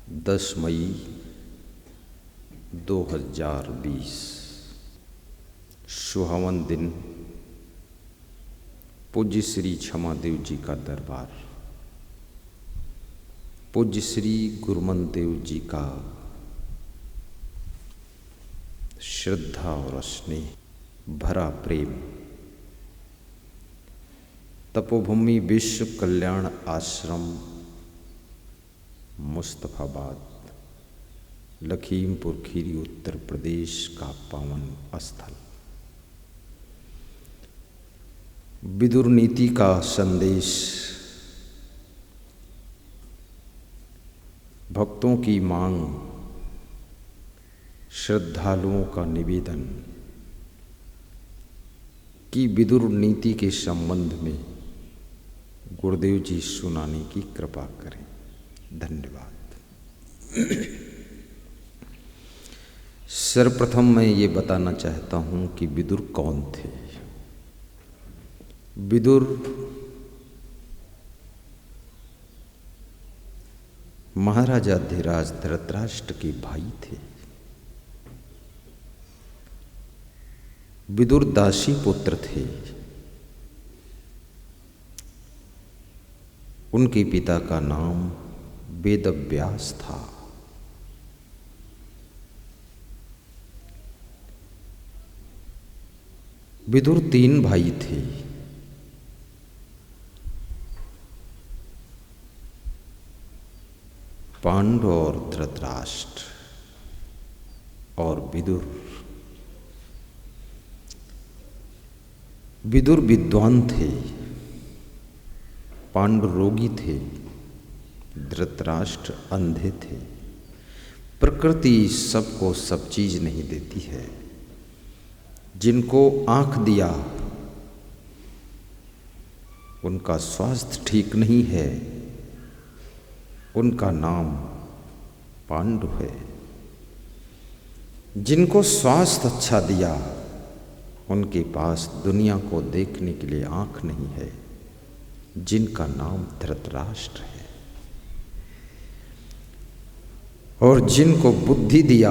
10 मई 2020 सुहावन दिन। पूज्य श्री क्षमादेव जी का दरबार, पूज्य श्री गुरुमन देव जी का श्रद्धा और स्नेह भरा प्रेम। तपोभूमि विश्व कल्याण आश्रम मुस्तफाबाद, लखीमपुर खीरी, उत्तर प्रदेश का पावन स्थल। विदुर नीति का संदेश, भक्तों की मांग, श्रद्धालुओं का निवेदन कि विदुर नीति के संबंध में गुरुदेव जी सुनाने की कृपा करें। धन्यवाद। सर्वप्रथम मैं ये बताना चाहता हूँ कि विदुर कौन थे। विदुर महाराजा धीराज धृतराष्ट्र के भाई थे। विदुर दासी पुत्र थे। उनके पिता का नाम वेदव्यास था। विदुर 3 भाई थे। पांडु और धृतराष्ट्र और विदुर। विदुर विद्वान थे, पांडु रोगी थे, धृतराष्ट्र अंधे थे। प्रकृति सबको सब चीज नहीं देती है। जिनको आंख दिया उनका स्वास्थ्य ठीक नहीं है, उनका नाम पांडु है। जिनको स्वास्थ्य अच्छा दिया उनके पास दुनिया को देखने के लिए आंख नहीं है, जिनका नाम धृतराष्ट्र है। और जिनको बुद्धि दिया,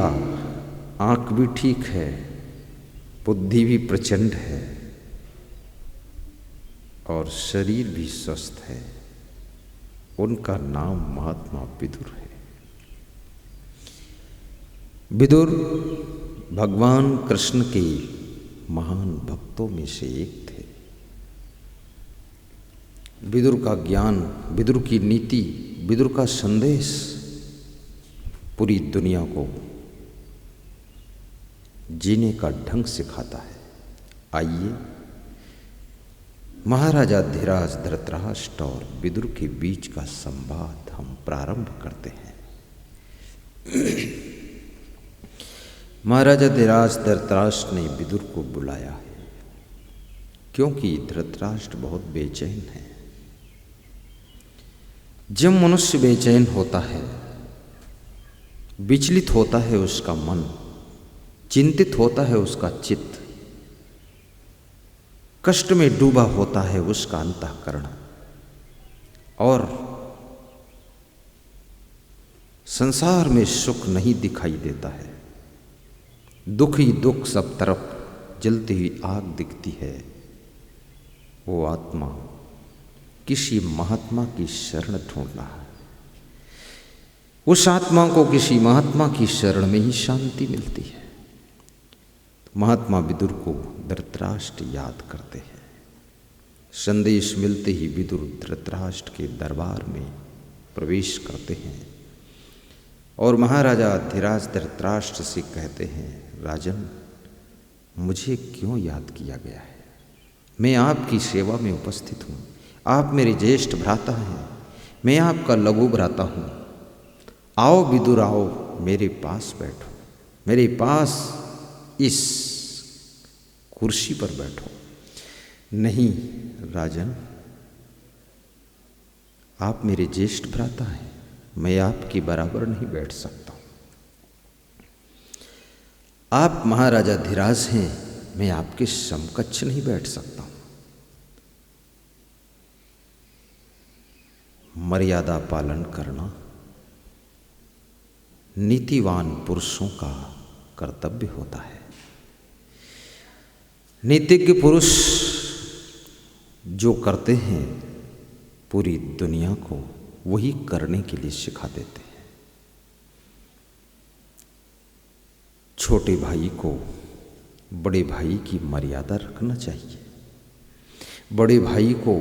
आंख भी ठीक है, बुद्धि भी प्रचंड है और शरीर भी स्वस्थ है, उनका नाम महात्मा विदुर है। विदुर भगवान कृष्ण के महान भक्तों में से एक थे। विदुर का ज्ञान, विदुर की नीति, विदुर का संदेश पूरी दुनिया को जीने का ढंग सिखाता है। आइए महाराजा धीराज धृतराष्ट्र और विदुर के बीच का संवाद हम प्रारंभ करते हैं। महाराजा धीराज धृतराष्ट्र ने विदुर को बुलाया है क्योंकि धृतराष्ट्र बहुत बेचैन है। जब मनुष्य बेचैन होता है, विचलित होता है उसका मन, चिंतित होता है उसका चित्त, कष्ट में डूबा होता है उसका अंतःकरण, और संसार में सुख नहीं दिखाई देता है, दुख ही दुख सब तरफ जलती हुई आग दिखती है, वो आत्मा किसी महात्मा की शरण ढूंढ रहा है। उस आत्मा को किसी महात्मा की शरण में ही शांति मिलती है। तो महात्मा विदुर को धृतराष्ट्र याद करते हैं। संदेश मिलते ही विदुर धृतराष्ट्र के दरबार में प्रवेश करते हैं और महाराजा धीराज धृतराष्ट्र से कहते हैं, राजन, मुझे क्यों याद किया गया है? मैं आपकी सेवा में उपस्थित हूँ। आप मेरे ज्येष्ठ भ्राता हैं, मैं आपका लघु भ्राता हूँ। आओ विदुर, आओ, मेरे पास बैठो, मेरे पास इस कुर्सी पर बैठो। नहीं राजन, आप मेरे ज्येष्ठ भ्राता हैं, मैं आपकी बराबर नहीं बैठ सकता। आप महाराजा धीराज हैं, मैं आपके समकक्ष नहीं बैठ सकता। मर्यादा पालन करना नीतिवान पुरुषों का कर्तव्य होता है। नीतिज्ञ पुरुष जो करते हैं पूरी दुनिया को वही करने के लिए सिखा देते हैं। छोटे भाई को बड़े भाई की मर्यादा रखना चाहिए। बड़े भाई को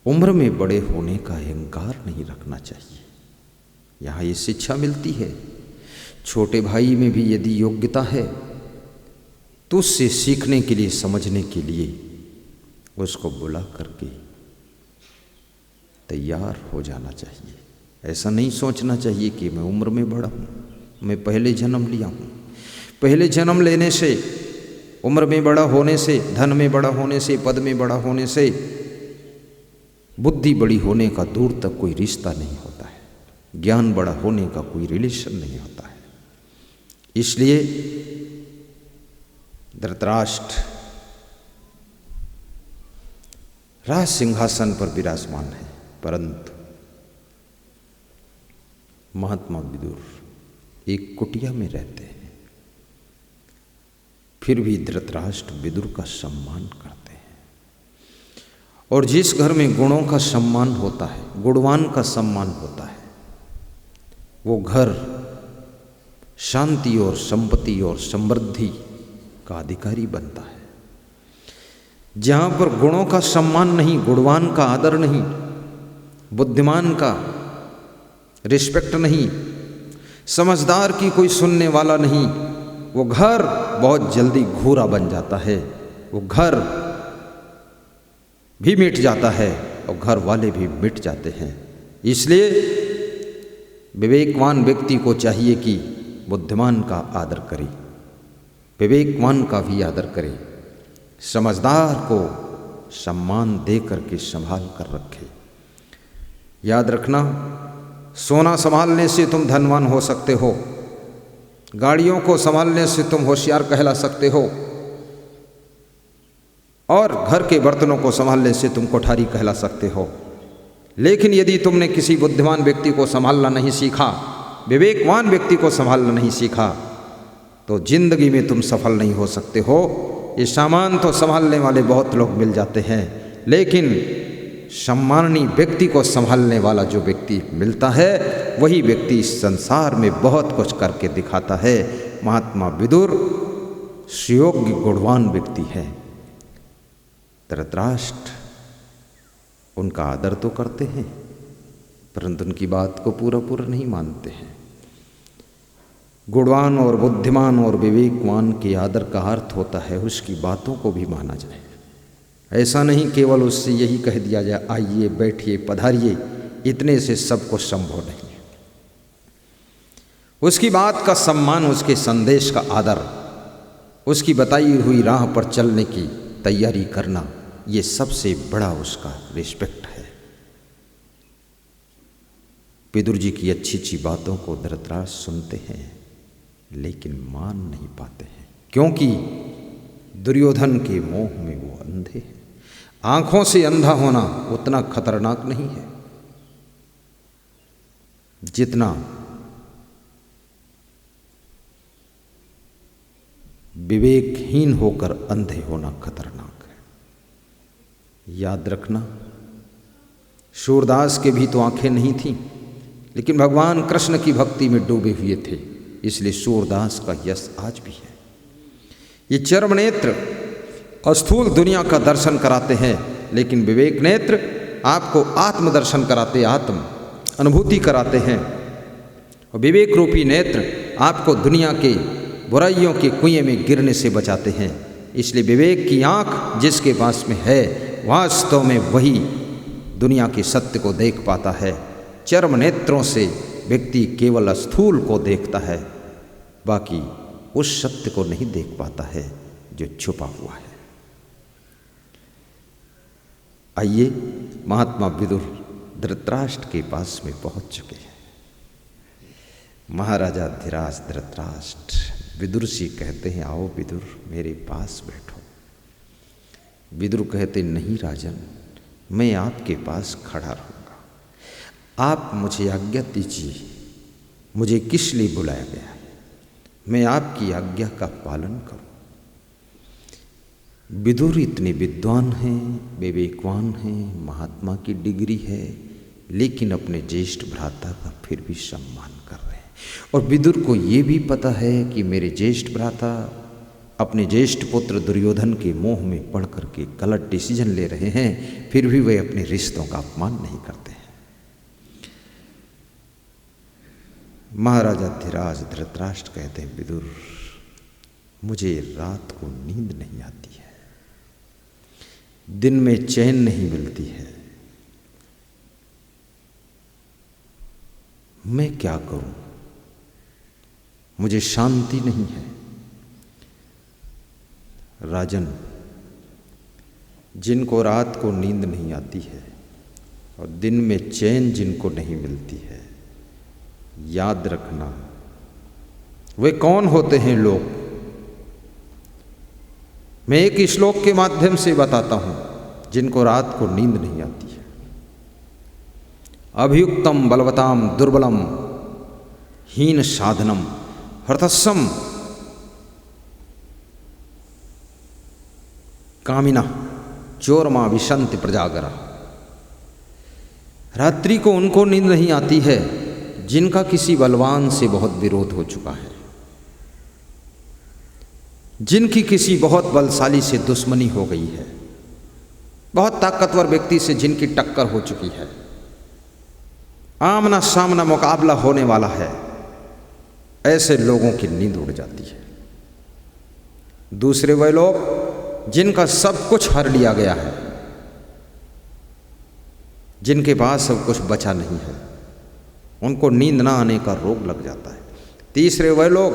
उम्र में बड़े होने का अहंकार नहीं रखना चाहिए। यहाँ ये शिक्षा मिलती है। छोटे भाई में भी यदि योग्यता है तो उससे सीखने के लिए, समझने के लिए उसको बुला करके तैयार हो जाना चाहिए। ऐसा नहीं सोचना चाहिए कि मैं उम्र में बड़ा हूँ, मैं पहले जन्म लिया हूँ। पहले जन्म लेने से, उम्र में बड़ा होने से, धन में बड़ा होने से, पद में बड़ा होने से, बुद्धि बड़ी होने का दूर तक कोई रिश्ता नहीं होता है। ज्ञान बड़ा होने का कोई रिलेशन नहीं होता है। इसलिए धृतराष्ट्र राज सिंहासन पर विराजमान है, परंतु महात्मा विदुर एक कुटिया में रहते हैं। फिर भी धृतराष्ट्र विदुर का सम्मान करते हैं। और जिस घर में गुणों का सम्मान होता है, गुणवान का सम्मान होता है, वो घर शांति और संपत्ति और समृद्धि का अधिकारी बनता है। जहाँ पर गुणों का सम्मान नहीं, गुणवान का आदर नहीं, बुद्धिमान का रिस्पेक्ट नहीं, समझदार की कोई सुनने वाला नहीं, वो घर बहुत जल्दी घूरा बन जाता है। वो घर भी मिट जाता है और घर वाले भी मिट जाते हैं। इसलिए विवेकवान व्यक्ति को चाहिए कि बुद्धिमान का आदर करे, विवेकवान का भी आदर करे, समझदार को सम्मान दे करके संभाल कर रखे। याद रखना, सोना संभालने से तुम धनवान हो सकते हो, गाड़ियों को संभालने से तुम होशियार कहला सकते हो, और घर के बर्तनों को संभालने से तुम कोठारी कहला सकते हो। लेकिन यदि तुमने किसी बुद्धिमान व्यक्ति को संभालना नहीं सीखा, विवेकवान व्यक्ति को संभालना नहीं सीखा, तो जिंदगी में तुम सफल नहीं हो सकते हो। ये सामान तो संभालने वाले बहुत लोग मिल जाते हैं, लेकिन सम्माननीय व्यक्ति को संभालने वाला जो व्यक्ति मिलता है, वही व्यक्ति इस संसार में बहुत कुछ करके दिखाता है। महात्मा विदुर सुयोग्य गुणवान व्यक्ति है। धृतराष्ट्र उनका आदर तो करते हैं, परंतु उनकी बात को पूरा नहीं मानते हैं। गुणवान और बुद्धिमान और विवेकवान के आदर का अर्थ होता है उसकी बातों को भी माना जाए। ऐसा नहीं केवल उससे यही कह दिया जाए आइए बैठिए पधारिए, इतने से सब कुछ संभव नहीं है। उसकी बात का सम्मान, उसके संदेश का आदर, उसकी बताई हुई राह पर चलने की तैयारी करना, ये सबसे बड़ा उसका रिस्पेक्ट है। विदुर जी की अच्छी अच्छी बातों को धृतराष्ट्र सुनते हैं लेकिन मान नहीं पाते हैं, क्योंकि दुर्योधन के मोह में वो अंधे हैं। आंखों से अंधा होना उतना खतरनाक नहीं है जितना विवेकहीन होकर अंधे होना खतरनाक है। याद रखना, सूरदास के भी तो आंखें नहीं थीं, लेकिन भगवान कृष्ण की भक्ति में डूबे हुए थे, इसलिए सूरदास का यश आज भी है। ये चर्म नेत्र स्थूल दुनिया का दर्शन कराते हैं, लेकिन विवेक नेत्र आपको आत्म दर्शन कराते, आत्म अनुभूति कराते हैं। और विवेक रूपी नेत्र आपको दुनिया के बुराइयों के कुएं में गिरने से बचाते हैं। इसलिए विवेक की आँख जिसके पास में है, वास्तव में वही दुनिया के सत्य को देख पाता है। चर्म नेत्रों से व्यक्ति केवल स्थूल को देखता है, बाकी उस सत्य को नहीं देख पाता है जो छुपा हुआ है। आइए, महात्मा विदुर धृतराष्ट्र के पास में पहुंच चुके हैं। महाराजा धीराज धृतराष्ट्र विदुर से कहते हैं, आओ विदुर मेरे पास बैठो। विदुर कहते, नहीं राजन, मैं आपके पास खड़ा रहूँगा, आप मुझे आज्ञा दीजिए, मुझे किस लिए बुलाया गया है? मैं आपकी आज्ञा का पालन करूं। विदुर इतने विद्वान हैं, विवेकवान हैं, महात्मा की डिग्री है, लेकिन अपने ज्येष्ठ भ्राता का फिर भी सम्मान कर रहे हैं। और विदुर को ये भी पता है कि मेरे ज्येष्ठ भ्राता अपने ज्येष्ठ पुत्र दुर्योधन के मोह में पड़ करके गलत डिसीजन ले रहे हैं, फिर भी वे अपने रिश्तों का अपमान नहीं करते हैं। महाराजा धीराज धृतराष्ट्र कहते हैं, विदुर मुझे रात को नींद नहीं आती है, दिन में चैन नहीं मिलती है, मैं क्या करूं? मुझे शांति नहीं है। राजन, जिनको रात को नींद नहीं आती है और दिन में चैन जिनको नहीं मिलती है, याद रखना वे कौन होते हैं लोग। मैं एक श्लोक के माध्यम से बताता हूं, जिनको रात को नींद नहीं आती है। अभियुक्तम बलवताम दुर्बलम हीन साधनम हृतस्सम कामिना चोरमा विशंति प्रजागरा। रात्रि को उनको नींद नहीं आती है जिनका किसी बलवान से बहुत विरोध हो चुका है, जिनकी किसी बहुत बलशाली से दुश्मनी हो गई है, बहुत ताकतवर व्यक्ति से जिनकी टक्कर हो चुकी है, आमना सामना मुकाबला होने वाला है, ऐसे लोगों की नींद उड़ जाती है। दूसरे वे लोग जिनका सब कुछ हर लिया गया है, जिनके पास सब कुछ बचा नहीं है, उनको नींद ना आने का रोग लग जाता है। तीसरे वे लोग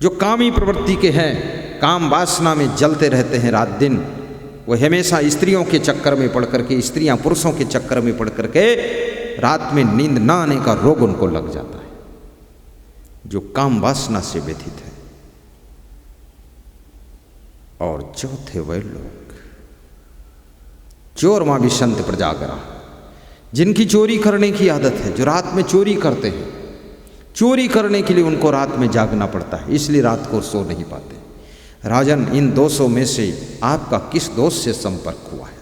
जो कामी प्रवृत्ति के हैं, काम वासना में जलते रहते हैं रात दिन, वो हमेशा स्त्रियों के चक्कर में पड़ करके, स्त्रियां पुरुषों के चक्कर में पड़ करके रात में नींद ना आने का रोग उनको लग जाता है, जो काम वासना से व्यथित है। और चौथे वे लोग चोर मां विशंत प्रजागरा, जिनकी चोरी करने की आदत है, जो रात में चोरी करते हैं। चोरी करने के लिए उनको रात में जागना पड़ता है, इसलिए रात को सो नहीं पाते। राजन, इन दोषों में से आपका किस दोष से संपर्क हुआ है?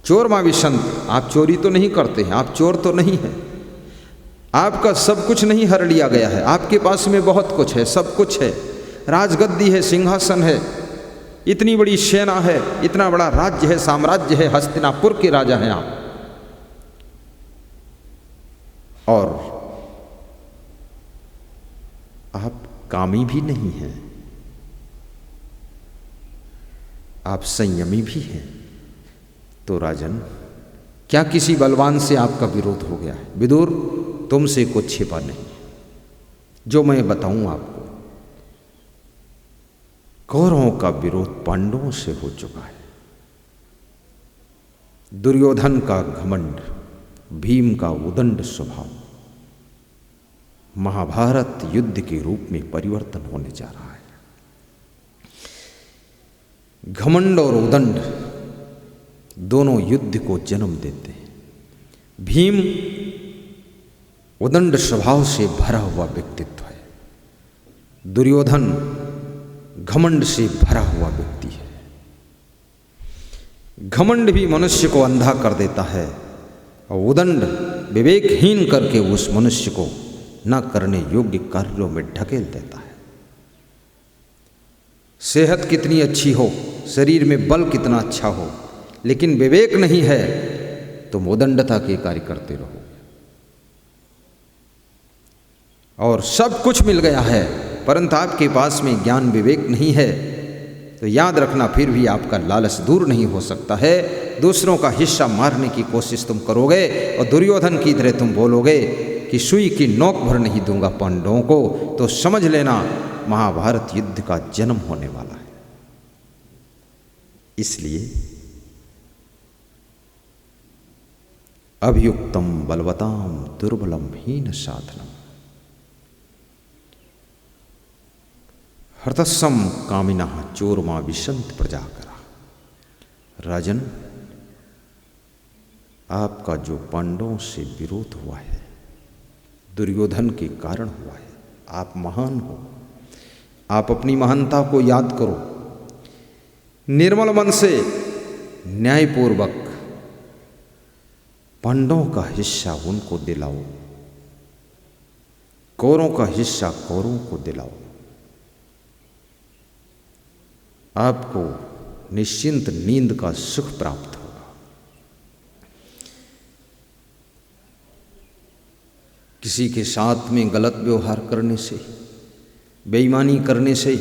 चोर मां विशंत, आप चोरी तो नहीं करते हैं, आप चोर तो नहीं है, आपका सब कुछ नहीं हर लिया गया है, आपके पास में बहुत कुछ है, सब कुछ है, राजगद्दी है, सिंहासन है, इतनी बड़ी सेना है, इतना बड़ा राज्य है, साम्राज्य है, हस्तिनापुर के राजा हैं आप, और आप कामी भी नहीं हैं, आप संयमी भी हैं। तो राजन, क्या किसी बलवान से आपका विरोध हो गया है? विदुर, तुमसे कुछ छिपा नहीं, जो मैं बताऊं आपको। कौरवों का विरोध पांडवों से हो चुका है। दुर्योधन का घमंड, भीम का उदंड स्वभाव महाभारत युद्ध के रूप में परिवर्तन होने जा रहा है। घमंड और उदंड दोनों युद्ध को जन्म देते हैं। भीम उदंड स्वभाव से भरा हुआ व्यक्तित्व है, दुर्योधन घमंड से भरा हुआ व्यक्ति है। घमंड भी मनुष्य को अंधा कर देता है और उदंड विवेकहीन करके उस मनुष्य को न करने योग्य कार्यों में ढकेल देता है। सेहत कितनी अच्छी हो, शरीर में बल कितना अच्छा हो, लेकिन विवेक नहीं है तो उदंडता के कार्य करते रहो। और सब कुछ मिल गया है परंतु आपके पास में ज्ञान विवेक नहीं है, तो याद रखना फिर भी आपका लालच दूर नहीं हो सकता है। दूसरों का हिस्सा मारने की कोशिश तुम करोगे और दुर्योधन की तरह तुम बोलोगे कि सुई की नोक भर नहीं दूंगा पांडवों को, तो समझ लेना महाभारत युद्ध का जन्म होने वाला है। इसलिए अभियुक्तम बलवताम दुर्बलम हीन साधनम हृतस्सम कामिना चोरमा विशंत प्रजाकरा। राजन, आपका जो पांडवों से विरोध हुआ है दुर्योधन के कारण हुआ है। आप महान हो, आप अपनी महानता को याद करो, निर्मल मन से न्यायपूर्वक पांडवों का हिस्सा उनको दिलाओ, कौरवों का हिस्सा कौरवों को दिलाओ। आपको निश्चिंत नींद का सुख प्राप्त होगा। किसी के साथ में गलत व्यवहार करने से, बेईमानी करने से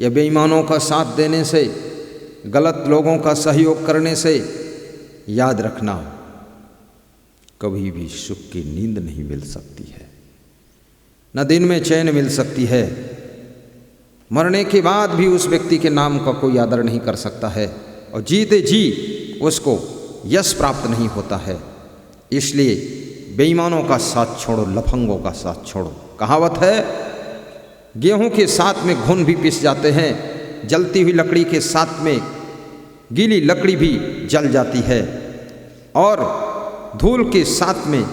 या बेईमानों का साथ देने से, गलत लोगों का सहयोग करने से याद रखना, कभी भी सुख की नींद नहीं मिल सकती है, न दिन में चैन मिल सकती है। मरने के बाद भी उस व्यक्ति के नाम का कोई आदर नहीं कर सकता है और जीते जी उसको यश प्राप्त नहीं होता है। इसलिए बेईमानों का साथ छोड़ो, लफंगों का साथ छोड़ो। कहावत है, गेहूं के साथ में घुन भी पिस जाते हैं, जलती हुई लकड़ी के साथ में गीली लकड़ी भी जल जाती है, और धूल के साथ में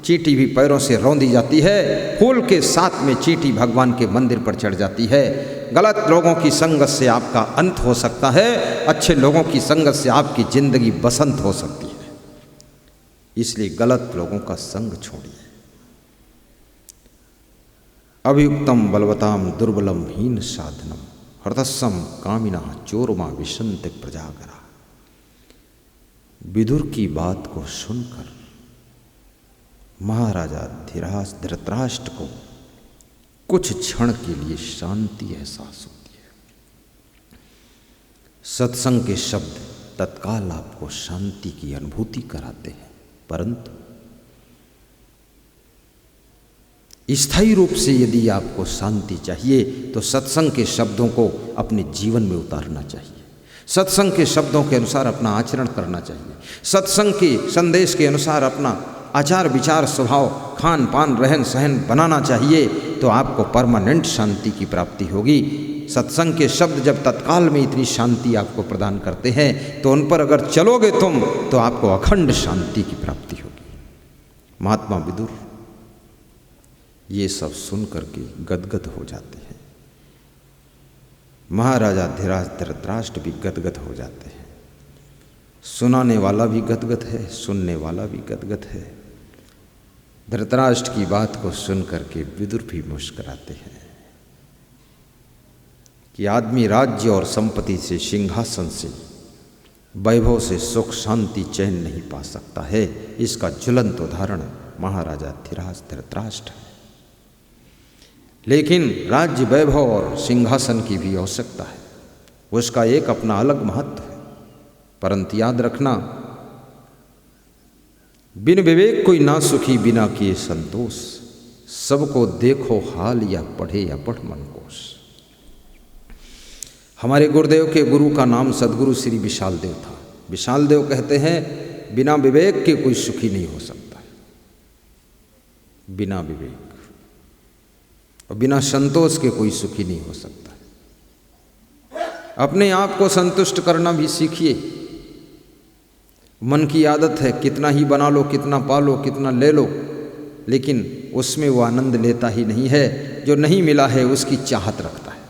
चींटी भी पैरों से रौंदी जाती है, फूल के साथ में चींटी भगवान के मंदिर पर चढ़ जाती है। गलत लोगों की संगत से आपका अंत हो सकता है, अच्छे लोगों की संगत से आपकी जिंदगी बसंत हो सकती है। इसलिए गलत लोगों का संग छोड़िए। अभियुक्तम बलवताम दुर्बलम हीन साधनम हृदस्सम कामिना चोरमा विशंत प्रजागरा। विदुर की बात को सुनकर महाराजा धृतराष्ट्र को कुछ क्षण के लिए शांति एहसास होती है। सत्संग के शब्द तत्काल आपको शांति की अनुभूति कराते हैं, परंतु स्थायी रूप से यदि आपको शांति चाहिए तो सत्संग के शब्दों को अपने जीवन में उतारना चाहिए, सत्संग के शब्दों के अनुसार अपना आचरण करना चाहिए, सत्संग के संदेश के अनुसार अपना आचार विचार स्वभाव खान पान रहन सहन बनाना चाहिए, तो आपको परमानेंट शांति की प्राप्ति होगी। सत्संग के शब्द जब तत्काल में इतनी शांति आपको प्रदान करते हैं तो उन पर अगर चलोगे तुम तो आपको अखंड शांति की प्राप्ति होगी। महात्मा विदुर ये सब सुन करके गदगद हो जाते हैं, महाराजा धृतराष्ट्र भी गदगद हो जाते हैं, सुनाने वाला भी गदगद है, सुनने वाला भी गदगद है। धृतराष्ट्र की बात को सुन करके विदुर भी मुस्कुराते हैं कि आदमी राज्य और संपत्ति से, सिंहासन से, वैभव से सुख शांति चैन नहीं पा सकता है। इसका ज्वलंत उदाहरण महाराजा धृतराष्ट्र है। लेकिन राज्य वैभव और सिंहासन की भी आवश्यकता है, उसका एक अपना अलग महत्व है, परंतु याद रखना, बिन विवेक कोई ना सुखी बिना किए संतोष, सबको देखो हाल या पढ़े या पढ़ मन कोश। हमारे गुरुदेव के गुरु का नाम सदगुरु श्री विशाल देव था। विशाल देव कहते हैं बिना विवेक के कोई सुखी नहीं हो सकता है, बिना विवेक और बिना संतोष के कोई सुखी नहीं हो सकता है। अपने आप को संतुष्ट करना भी सीखिए। मन की आदत है कितना ही बना लो, कितना पालो, कितना ले लो, लेकिन उसमें वो आनंद लेता ही नहीं है। जो नहीं मिला है उसकी चाहत रखता है।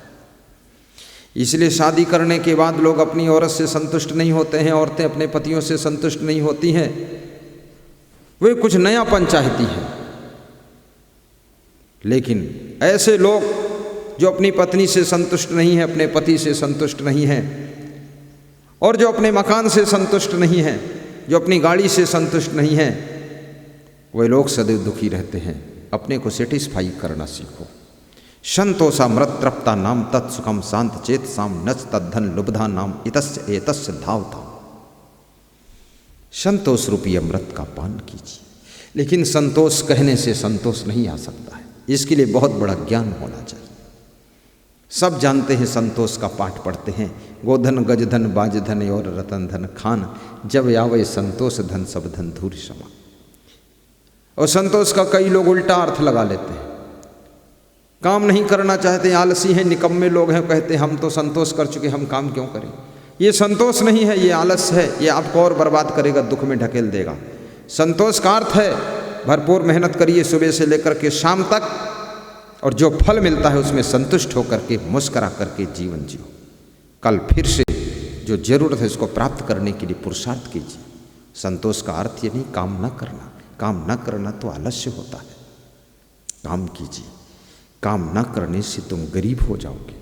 इसलिए शादी करने के बाद लोग अपनी औरत से संतुष्ट नहीं होते हैं, औरतें अपने पतियों से संतुष्ट नहीं होती हैं, वे कुछ नयापन चाहती हैं। लेकिन ऐसे लोग जो अपनी पत्नी से संतुष्ट नहीं हैं, अपने पति से संतुष्ट नहीं हैं, और जो अपने मकान से संतुष्ट नहीं हैं, जो अपनी गाड़ी से संतुष्ट नहीं हैं, वे लोग सदैव दुखी रहते हैं। अपने को सेटिस्फाई करना सीखो। संतोषा मृतृप्ता नाम तत्सुखम शांत चेत साम नच तद्धन लुब्धा नाम इतस्य एतस्य धावता। संतोष रूपी अमृत का पान कीजिए, लेकिन संतोष कहने से संतोष नहीं आ सकता है। इसके लिए बहुत बड़ा ज्ञान होना चाहिए। सब जानते हैं, संतोष का पाठ पढ़ते हैं, गोधन गजधन बाजधन और रतन धन खान, जब आवे संतोष धन सब धन धूरि समा। और संतोष का कई लोग उल्टा अर्थ लगा लेते हैं। काम नहीं करना चाहते, आलसी हैं, निकम्मे लोग हैं, कहते हैं हम तो संतोष कर चुके, हम काम क्यों करें। ये संतोष नहीं है, ये आलस है। ये आपको और बर्बाद करेगा, दुख में ढकेल देगा। संतोष का अर्थ है भरपूर मेहनत करिए सुबह से लेकर के शाम तक, और जो फल मिलता है उसमें संतुष्ट होकर के मुस्करा करके जीवन जियो। कल फिर से जो जरूरत है उसको प्राप्त करने के लिए पुरुषार्थ कीजिए। संतोष का अर्थ ये नहीं काम न करना, काम न करना तो आलस्य होता है। काम कीजिए, काम न करने से तुम गरीब हो जाओगे,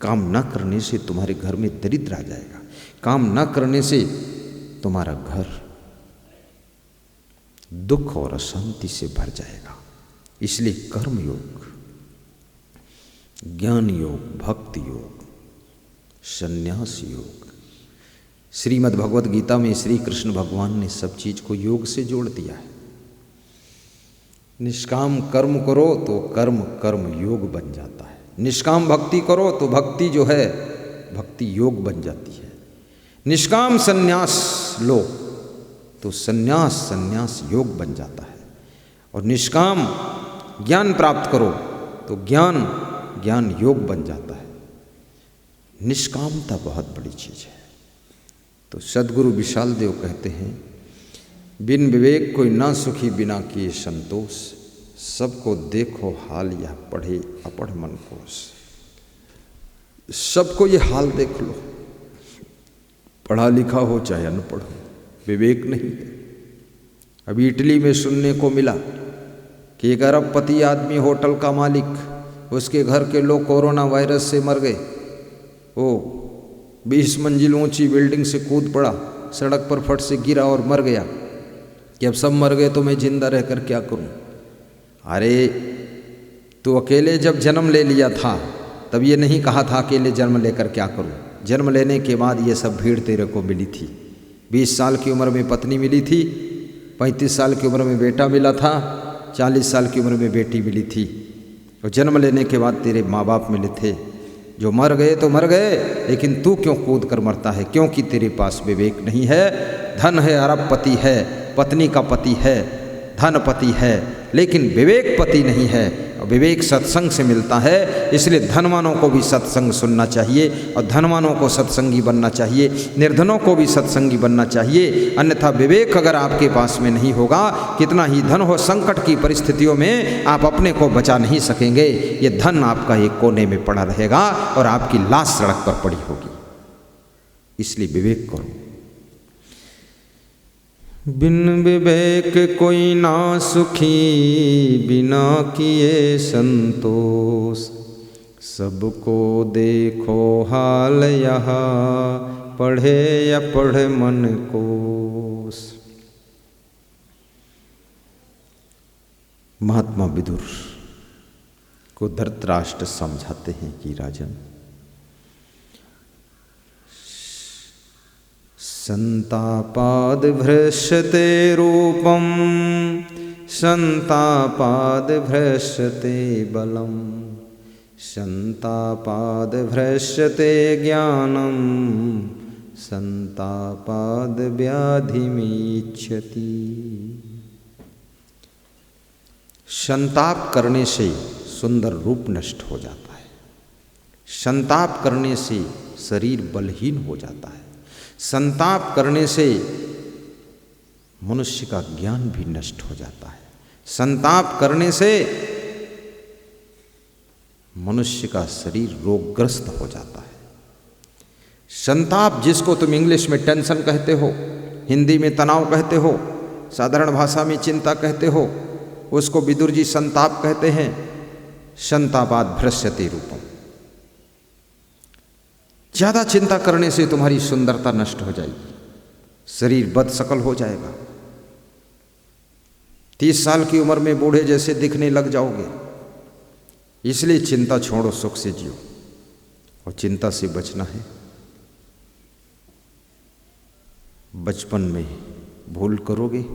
काम न करने से तुम्हारे घर में दरिद्र आ जाएगा, काम न करने से तुम्हारा घर दुख और अशांति से भर जाएगा। इसलिए कर्म योग, ज्ञान योग, भक्ति योग, संन्यास योग, श्रीमद् भगवत गीता में श्री कृष्ण भगवान ने सब चीज को योग से जोड़ दिया है। निष्काम कर्म करो तो कर्म कर्म योग बन जाता है, निष्काम भक्ति करो तो भक्ति जो है भक्ति योग बन जाती है, निष्काम संन्यास लो तो संन्यास संन्यास योग बन जाता है, और निष्काम ज्ञान प्राप्त करो तो ज्ञान ज्ञान योग बन जाता है। निष्कामता बहुत बड़ी चीज है। तो सद्गुरु विशाल देव कहते हैं, बिन विवेक कोई ना सुखी बिना किए संतोष, सबको देखो हाल यह पढ़े अपढ़ मन कोश। सबको ये हाल देख लो, पढ़ा लिखा हो चाहे अनपढ़ हो, विवेक नहीं है। अभी इटली में सुनने को मिला कि एक अरबपति आदमी, होटल का मालिक, उसके घर के लोग कोरोना वायरस से मर गए। वो 20 मंजिल ऊंची बिल्डिंग से कूद पड़ा, सड़क पर फट से गिरा और मर गया कि अब सब मर गए तो मैं जिंदा रहकर क्या करूं। अरे तू अकेले जब जन्म ले लिया था तब ये नहीं कहा था अकेले जन्म लेकर क्या करूं। जन्म लेने के बाद ये सब भीड़ तेरे को मिली थी। 20 साल की उम्र में पत्नी मिली थी, 35 साल की उम्र में बेटा मिला था, 40 साल की उम्र में बेटी मिली थी, और जन्म लेने के बाद तेरे माँ बाप मिले थे। जो मर गए तो मर गए, लेकिन तू क्यों कूद कर मरता है? क्योंकि तेरे पास विवेक नहीं है। धन है, अरबपति है, पत्नी का पति है, धनपति है, लेकिन विवेक पति नहीं है। और विवेक सत्संग से मिलता है, इसलिए धनवानों को भी सत्संग सुनना चाहिए और धनवानों को सत्संगी बनना चाहिए, निर्धनों को भी सत्संगी बनना चाहिए। अन्यथा विवेक अगर आपके पास में नहीं होगा, कितना ही धन हो, संकट की परिस्थितियों में आप अपने को बचा नहीं सकेंगे। ये धन आपका एक कोने में पड़ा रहेगा और आपकी लाश सड़क पर पड़ी होगी। इसलिए विवेक करो। बिन विवेक कोई ना सुखी, बिना किए संतोष, सबको देखो हाल यहाँ पढ़े या पढ़े मन कोश। महात्मा विदुर को धृतराष्ट्र समझाते हैं कि राजन, संतापाद भ्रश्यते रूपम, संतापाद भ्रश्यते बलम, संतापाद भ्रश्यते ज्ञानम, संतापाद व्याधिमीच्छति। संताप करने से सुंदर रूप नष्ट हो जाता है, संताप करने से शरीर बलहीन हो जाता है, संताप करने से मनुष्य का ज्ञान भी नष्ट हो जाता है, संताप करने से मनुष्य का शरीर रोगग्रस्त हो जाता है। संताप, जिसको तुम इंग्लिश में टेंशन कहते हो, हिंदी में तनाव कहते हो, साधारण भाषा में चिंता कहते हो, उसको विदुर जी संताप कहते हैं। संतापाद भ्रश्यते रूपम। ज्यादा चिंता करने से तुम्हारी सुंदरता नष्ट हो जाएगी, शरीर बदशक्ल हो जाएगा, 30 साल की उम्र में बूढ़े जैसे दिखने लग जाओगे। इसलिए चिंता छोड़ो, सुख से जियो, और चिंता से बचना है। बचपन में भूल करोगे,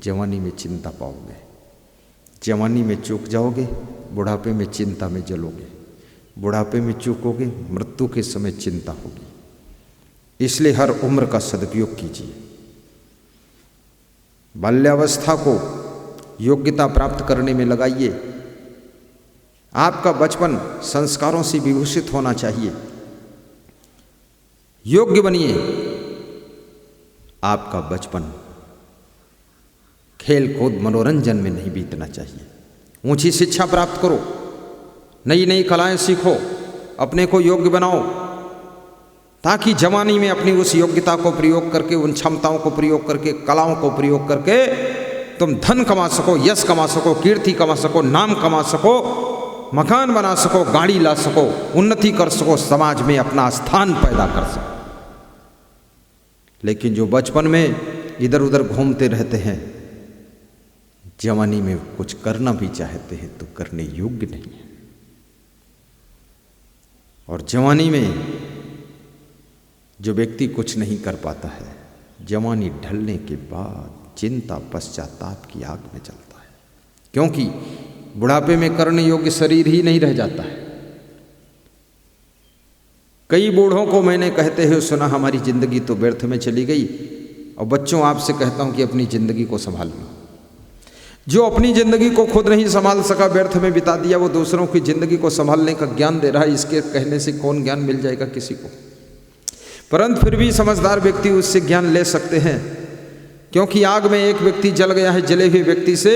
जवानी में चिंता पाओगे, जवानी में चूक जाओगे, बुढ़ापे में चिंता में जलोगे, बुढ़ापे में चूकोगे, मृत्यु के समय चिंता होगी। इसलिए हर उम्र का सदुपयोग कीजिए। बाल्यावस्था को योग्यता प्राप्त करने में लगाइए। आपका बचपन संस्कारों से विभूषित होना चाहिए। योग्य बनिए। आपका बचपन खेल कूद मनोरंजन में नहीं बीतना चाहिए। ऊंची शिक्षा प्राप्त करो, नई नई कलाएं सीखो, अपने को योग्य बनाओ, ताकि जवानी में अपनी उस योग्यता को प्रयोग करके, उन क्षमताओं को प्रयोग करके, कलाओं को प्रयोग करके तुम धन कमा सको, यश कमा सको, कीर्ति कमा सको, नाम कमा सको, मकान बना सको, गाड़ी ला सको, उन्नति कर सको, समाज में अपना स्थान पैदा कर सको। लेकिन जो बचपन में इधर उधर घूमते रहते हैं, जवानी में कुछ करना भी चाहते हैं तो करने योग्य नहीं है। और जवानी में जो व्यक्ति कुछ नहीं कर पाता है, जवानी ढलने के बाद चिंता पश्चाताप की आग में जलता है, क्योंकि बुढ़ापे में करने योग्य शरीर ही नहीं रह जाता है। कई बूढ़ों को मैंने कहते हुए सुना, हमारी जिंदगी तो व्यर्थ में चली गई। और बच्चों, आपसे कहता हूं कि अपनी जिंदगी को संभाल लो। जो अपनी जिंदगी को खुद नहीं संभाल सका, व्यर्थ में बिता दिया, वो दूसरों की जिंदगी को संभालने का ज्ञान दे रहा है। इसके कहने से कौन ज्ञान मिल जाएगा किसी को? परंतु फिर भी समझदार व्यक्ति उससे ज्ञान ले सकते हैं, क्योंकि आग में एक व्यक्ति जल गया है, जले हुए व्यक्ति से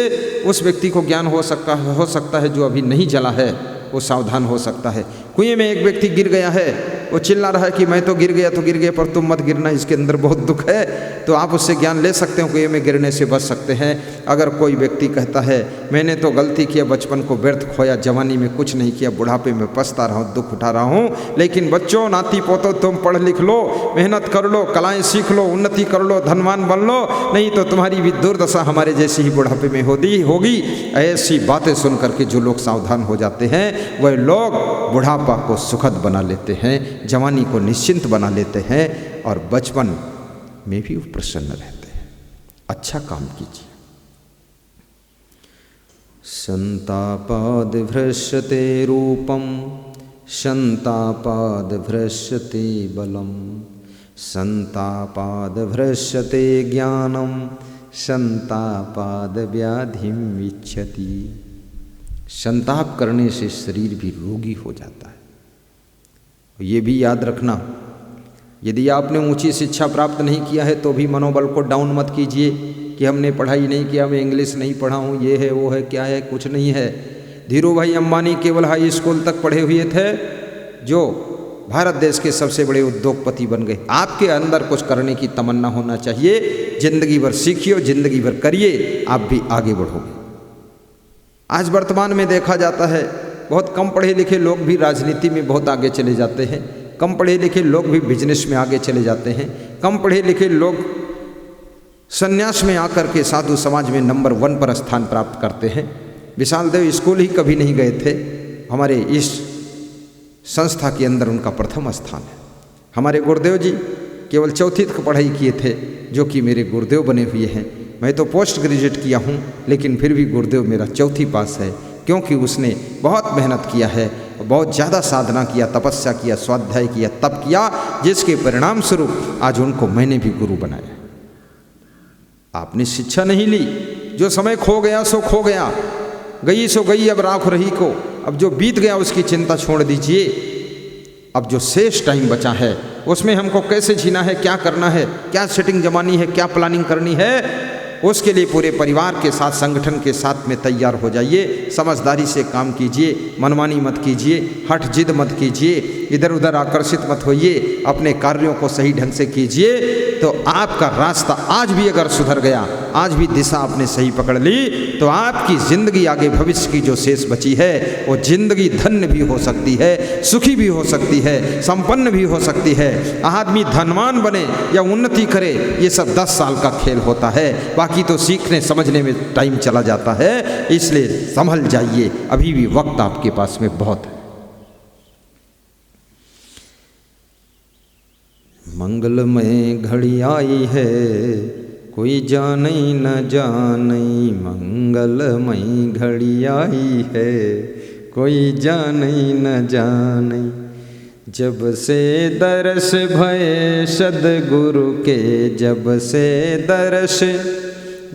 उस व्यक्ति को ज्ञान हो सकता है। जो अभी नहीं जला है वो सावधान हो सकता है। कुएं में एक व्यक्ति गिर गया है, वो चिल्ला रहा है कि मैं तो गिर गया पर तुम मत गिरना, इसके अंदर बहुत दुख है। तो आप उससे ज्ञान ले सकते हो, कुएं में गिरने से बच सकते हैं। अगर कोई व्यक्ति कहता है मैंने तो गलती किया, बचपन को व्यर्थ खोया, जवानी में कुछ नहीं किया, बुढ़ापे में पछता रहा हूँ, दुख उठा रहा हूँ, लेकिन बच्चों, नाती पोतों, तुम पढ़ लिख लो, मेहनत कर लो, कलाएं सीख लो, उन्नति कर लो, धनवान बन लो, नहीं तो तुम्हारी भी दुर्दशा हमारे जैसी ही बुढ़ापे में होगी। ऐसी बातें सुन करके जो लोग सावधान हो जाते हैं, वह लोग बुढ़ापा को सुखद बना लेते हैं, जवानी को निश्चिंत बना लेते हैं, और बचपन में भी वो प्रसन्न रहते हैं। अच्छा काम कीजिए। संतापाद भ्रश्यते रूपम, संतापाद भ्रश्यते बलम, संतापाद भ्रश्यते ज्ञानम, संतापाद व्याधिम विच्छति। संताप करने से शरीर भी रोगी हो जाता है। ये भी याद रखना, यदि आपने ऊंची शिक्षा प्राप्त नहीं किया है तो भी मनोबल को डाउन मत कीजिए कि हमने पढ़ाई नहीं किया, मैं इंग्लिश नहीं पढ़ा हूँ, ये है वो है, क्या है, कुछ नहीं है। धीरू भाई अंबानी केवल हाई स्कूल तक पढ़े हुए थे, जो भारत देश के सबसे बड़े उद्योगपति बन गए। आपके अंदर कुछ करने की तमन्ना होना चाहिए। जिंदगी भर सीखिए, जिंदगी भर करिए, आप भी आगे बढ़ोगे। आज वर्तमान में देखा जाता है, बहुत कम पढ़े लिखे लोग भी राजनीति में बहुत आगे चले जाते हैं, कम पढ़े लिखे लोग भी बिजनेस में आगे चले जाते हैं, कम पढ़े लिखे लोग संन्यास में आकर के साधु समाज में नंबर 1 पर स्थान प्राप्त करते हैं। विशाल देव स्कूल ही कभी नहीं गए थे, हमारे इस संस्था के अंदर उनका प्रथम स्थान है। हमारे गुरुदेव जी केवल 4वीं तक पढ़ाई किए थे, जो कि मेरे गुरुदेव बने हुए हैं। मैं तो पोस्ट ग्रेजुएट किया हूँ, लेकिन फिर भी गुरुदेव मेरा 4वीं पास है, क्योंकि उसने बहुत मेहनत किया है, बहुत ज़्यादा साधना किया, तपस्या किया, स्वाध्याय किया, तप किया, जिसके परिणाम स्वरूप आज उनको मैंने भी गुरु बनाया। आपने शिक्षा नहीं ली, जो समय खो गया सो खो गया, गई सो गई, अब राख रही को। अब जो बीत गया उसकी चिंता छोड़ दीजिए। अब जो शेष टाइम बचा है उसमें हमको कैसे जीना है, क्या करना है, क्या सेटिंग जमानी है, क्या प्लानिंग करनी है, उसके लिए पूरे परिवार के साथ, संगठन के साथ में तैयार हो जाइए। समझदारी से काम कीजिए, मनमानी मत कीजिए, हठ जिद मत कीजिए, इधर उधर आकर्षित मत होइए, अपने कार्यों को सही ढंग से कीजिए। तो आपका रास्ता आज भी अगर सुधर गया, आज भी दिशा आपने सही पकड़ ली, तो आपकी जिंदगी आगे भविष्य की जो शेष बची है, वो जिंदगी धन्य भी हो सकती है, सुखी भी हो सकती है, संपन्न भी हो सकती है। आदमी धनवान बने या उन्नति करे, ये सब 10 साल का खेल होता है, बाकी तो सीखने समझने में टाइम चला जाता है। इसलिए संभल जाइए, अभी भी वक्त आपके पास में बहुत है। मंगलमय घड़ी आई है, कोई जाने न जाने, मंगलमय घड़ी आई है, कोई जाने न जाने। जब से दर्श भय सद्गुरु के, जब से दर्श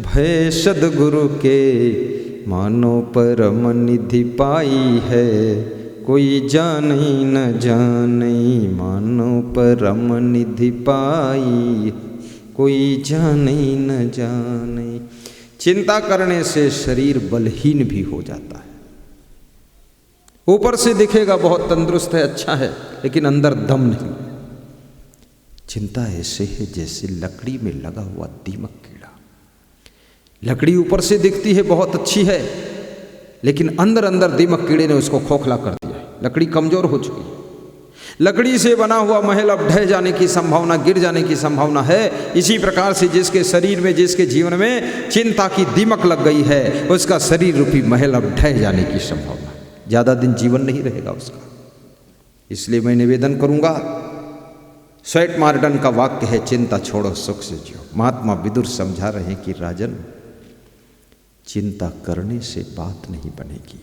भय सद्गुरु के, मानो परम निधि पाई है, कोई जाने न जाने, मानो परम निधि पाई, कोई जाने न जाने। चिंता करने से शरीर बलहीन भी हो जाता है। ऊपर से दिखेगा बहुत तंदुरुस्त है, अच्छा है, लेकिन अंदर दम नहीं। चिंता ऐसे है जैसे लकड़ी में लगा हुआ दीमक कीड़ा। लकड़ी ऊपर से दिखती है बहुत अच्छी है, लेकिन अंदर अंदर दीमक कीड़े ने उसको खोखला कर दिया है। लकड़ी कमजोर हो चुकी है। लकड़ी से बना हुआ महल अब ढह जाने की संभावना, गिर जाने की संभावना है। इसी प्रकार से जिसके शरीर में, जिसके जीवन में चिंता की दीमक लग गई है, उसका शरीर रूपी महल अब ढह जाने की संभावना है। ज़्यादा दिन जीवन नहीं रहेगा उसका। इसलिए मैं निवेदन करूंगा, स्वेट मार्टन का वाक्य है, चिंता छोड़ो सुख से जियो। महात्मा विदुर समझा रहे हैं कि राजन, चिंता करने से बात नहीं बनेगी।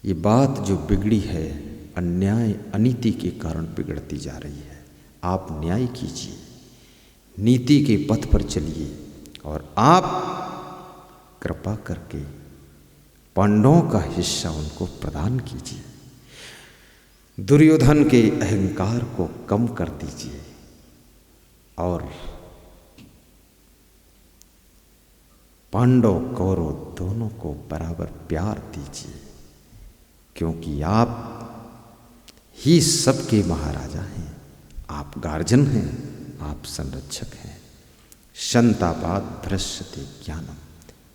ये बात जो बिगड़ी है, अन्याय अनीति के कारण बिगड़ती जा रही है। आप न्याय कीजिए, नीति के पथ पर चलिए, और आप कृपा करके पांडवों का हिस्सा उनको प्रदान कीजिए। दुर्योधन के अहंकार को कम कर दीजिए और पांडव कौरव दोनों को बराबर प्यार दीजिए, क्योंकि आप ही सबके महाराजा हैं। आप गार्जन हैं, आप संरक्षक हैं। संतापात् भ्रश्यते ज्ञानम,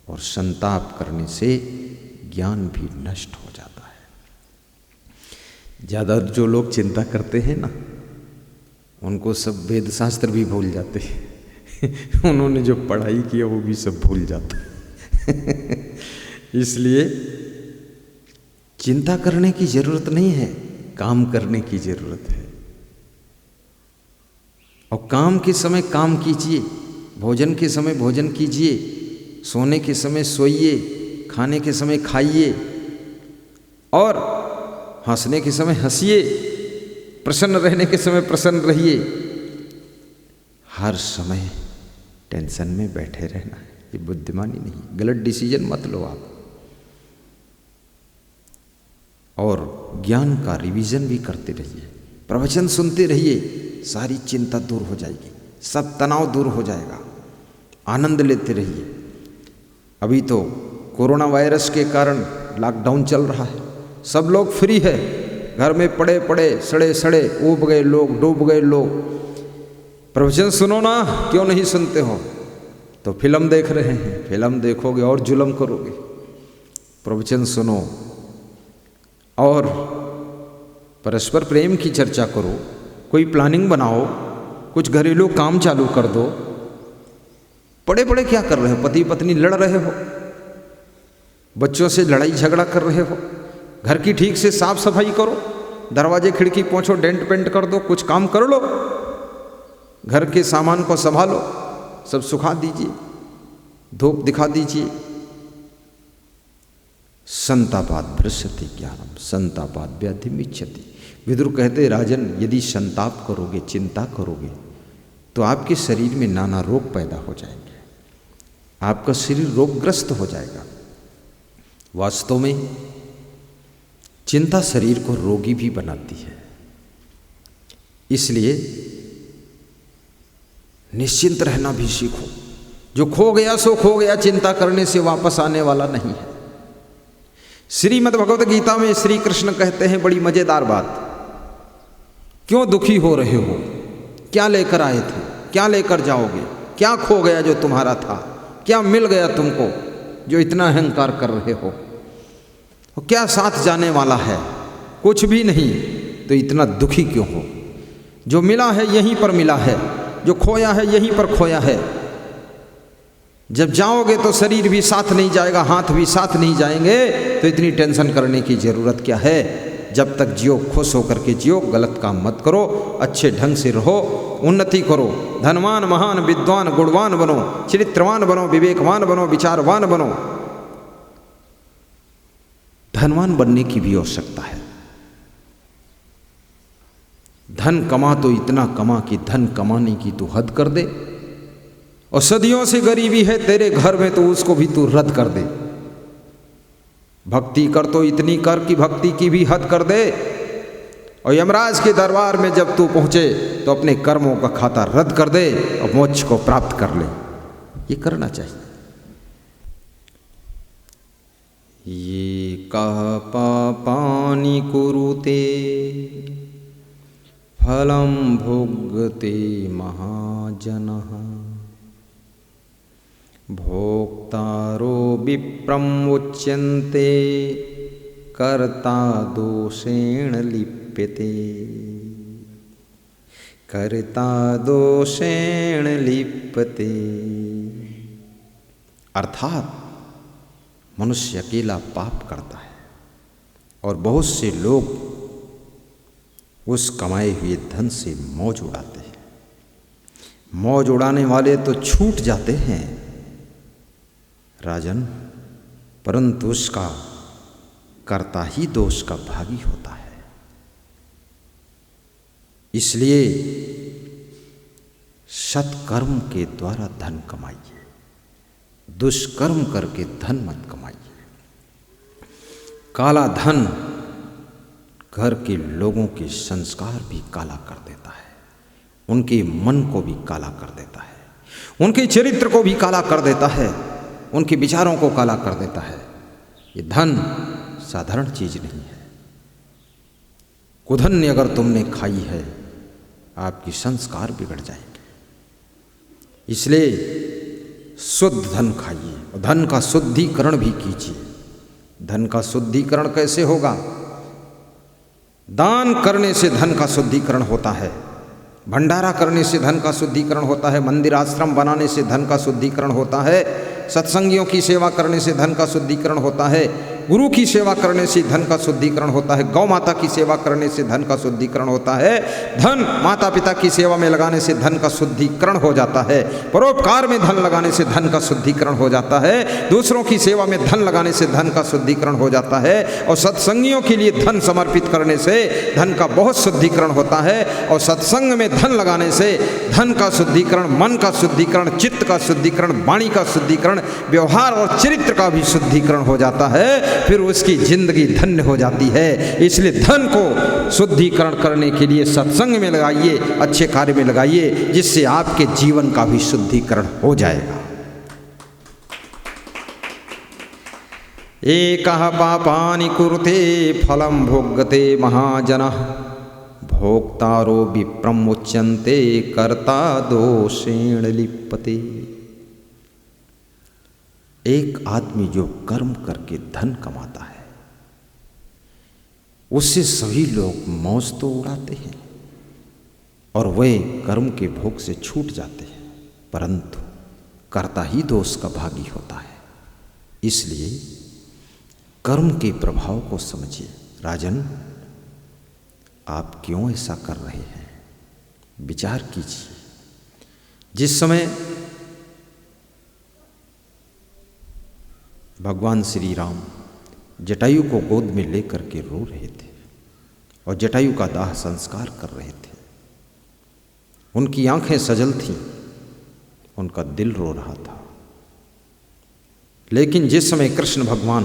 और संताप करने से ज्ञान भी नष्ट हो जाता है। ज़्यादा जो लोग चिंता करते हैं ना, उनको सब वेद शास्त्र भी भूल जाते हैं। उन्होंने जो पढ़ाई किया वो भी सब भूल जाता है। इसलिए चिंता करने की जरूरत नहीं है, काम करने की जरूरत है। और काम के समय काम कीजिए, भोजन के समय भोजन कीजिए, सोने के समय सोइए, खाने के समय खाइए, और हंसने के समय हंसिए, प्रसन्न रहने के समय प्रसन्न रहिए। हर समय टेंशन में बैठे रहना है, ये बुद्धिमानी नहीं। गलत डिसीजन मत लो आप। और ज्ञान का रिवीजन भी करते रहिए, प्रवचन सुनते रहिए, सारी चिंता दूर हो जाएगी, सब तनाव दूर हो जाएगा। आनंद लेते रहिए। अभी तो कोरोना वायरस के कारण लॉकडाउन चल रहा है, सब लोग फ्री है, घर में पड़े पड़े सड़े सड़े उब गए लोग, डूब गए लोग। प्रवचन सुनो ना, क्यों नहीं सुनते हो? तो फिल्म देख रहे हैं, फिल्म देखोगे और जुल्म करोगे। प्रवचन सुनो और परस्पर प्रेम की चर्चा करो, कोई प्लानिंग बनाओ, कुछ घरेलू काम चालू कर दो। पड़े पड़े क्या कर रहे हो? पति पत्नी लड़ रहे हो, बच्चों से लड़ाई झगड़ा कर रहे हो। घर की ठीक से साफ सफाई करो, दरवाजे खिड़की पोंछो, डेंट पेंट कर दो, कुछ काम कर लो, घर के सामान को संभालो, सब सुखा दीजिए, धूप दिखा दीजिए। संतापात् भ्रश्यते ज्ञानम, संतापात् व्याधिमिच्छति। विदुर कहते, राजन, यदि संताप करोगे, चिंता करोगे, तो आपके शरीर में नाना रोग पैदा हो जाएंगे, आपका शरीर रोगग्रस्त हो जाएगा। वास्तव में चिंता शरीर को रोगी भी बनाती है। इसलिए निश्चिंत रहना भी सीखो। जो खो गया सो खो गया, चिंता करने से वापस आने वाला नहीं है। श्रीमद् भगवत गीता में श्री कृष्ण कहते हैं बड़ी मजेदार बात, क्यों दुखी हो रहे हो? क्या लेकर आए थे? क्या लेकर जाओगे? क्या खो गया जो तुम्हारा था? क्या मिल गया तुमको जो इतना अहंकार कर रहे हो? और क्या साथ जाने वाला है? कुछ भी नहीं, तो इतना दुखी क्यों हो? जो मिला है यहीं पर मिला है, जो खोया है यहीं पर खोया है। जब जाओगे तो शरीर भी साथ नहीं जाएगा, हाथ भी साथ नहीं जाएंगे, तो इतनी टेंशन करने की जरूरत क्या है? जब तक जियो खुश होकर के जियो, गलत काम मत करो, अच्छे ढंग से रहो, उन्नति करो, धनवान महान विद्वान गुणवान बनो, चरित्रवान बनो, विवेकवान बनो, विचारवान बनो। धनवान बनने की भी आवश्यकता है। धन कमा तो इतना कमा कि धन कमाने की तू हद कर दे, और सदियों से गरीबी है तेरे घर में तो उसको भी तू रद्द कर दे। भक्ति कर तो इतनी कर कि भक्ति की भी हद कर दे, और यमराज के दरबार में जब तू पहुंचे तो अपने कर्मों का खाता रद्द कर दे और मोक्ष को प्राप्त कर ले। ये करना चाहिए। ये कः पापानि कुरुते फलं भुङ्क्ते महाजनः भोक्तारो विप्रम् उच्यन्ते कर्ता दोषेण लिप्यते कर्ता दोषेण लिप्यते। अर्थात मनुष्य अकेला पाप करता है और बहुत से लोग उस कमाए हुए धन से मौज उड़ाते हैं। मौज उड़ाने वाले तो छूट जाते हैं राजन, परंतु उसका कर्ता ही दोष का भागी होता है। इसलिए सत्कर्म के द्वारा धन कमाइए, दुष्कर्म करके धन मत कमाइए। काला धन घर के लोगों के संस्कार भी काला कर देता है, उनके मन को भी काला कर देता है, उनके चरित्र को भी काला कर देता है, उनके विचारों को काला कर देता है। ये धन साधारण चीज नहीं है। कुधन्य अगर तुमने खाई है, आपकी संस्कार बिगड़ जाएंगे। इसलिए शुद्ध धन खाइए और धन का शुद्धिकरण भी कीजिए। धन का शुद्धिकरण कैसे होगा? दान करने से धन का शुद्धिकरण होता है, भंडारा करने से धन का शुद्धिकरण होता है, मंदिर आश्रम बनाने से धन का शुद्धिकरण होता है, सत्संगियों की सेवा करने से धन का शुद्धिकरण होता है, गुरु की सेवा करने से धन का शुद्धिकरण होता है, गौ माता की सेवा करने से धन का शुद्धिकरण होता है, धन माता पिता की सेवा में लगाने से धन का शुद्धिकरण हो जाता है, परोपकार में धन लगाने से धन का शुद्धिकरण हो जाता है, दूसरों की सेवा में धन लगाने से धन का शुद्धिकरण हो जाता है, और सत्संगियों के लिए धन समर्पित करने से धन का बहुत शुद्धिकरण होता है, और सत्संग में धन लगाने से धन का शुद्धिकरण, मन का शुद्धिकरण, चित्त का शुद्धिकरण, वाणी का शुद्धिकरण, व्यवहार और चरित्र का भी शुद्धिकरण हो जाता है। फिर उसकी जिंदगी धन्य हो जाती है। इसलिए धन को शुद्धिकरण करने के लिए सत्संग में लगाइए, अच्छे कार्य में लगाइए, जिससे आपके जीवन का भी शुद्धिकरण हो जाएगा। एकः पापानि कुरुते फलं भोग्यते महाजनः भोक्तारो विप्रम् उच्यन्ते कर्ता दोषेण लिप्यते। एक आदमी जो कर्म करके धन कमाता है, उससे सभी लोग मौज तो उड़ाते हैं और वे कर्म के भोग से छूट जाते हैं, परंतु कर्ता ही दोष का भागी होता है। इसलिए कर्म के प्रभाव को समझिए। राजन, आप क्यों ऐसा कर रहे हैं? विचार कीजिए। जिस समय भगवान श्री राम जटायु को गोद में लेकर के रो रहे थे और जटायु का दाह संस्कार कर रहे थे, उनकी आंखें सजल थीं, उनका दिल रो रहा था। लेकिन जिस समय कृष्ण भगवान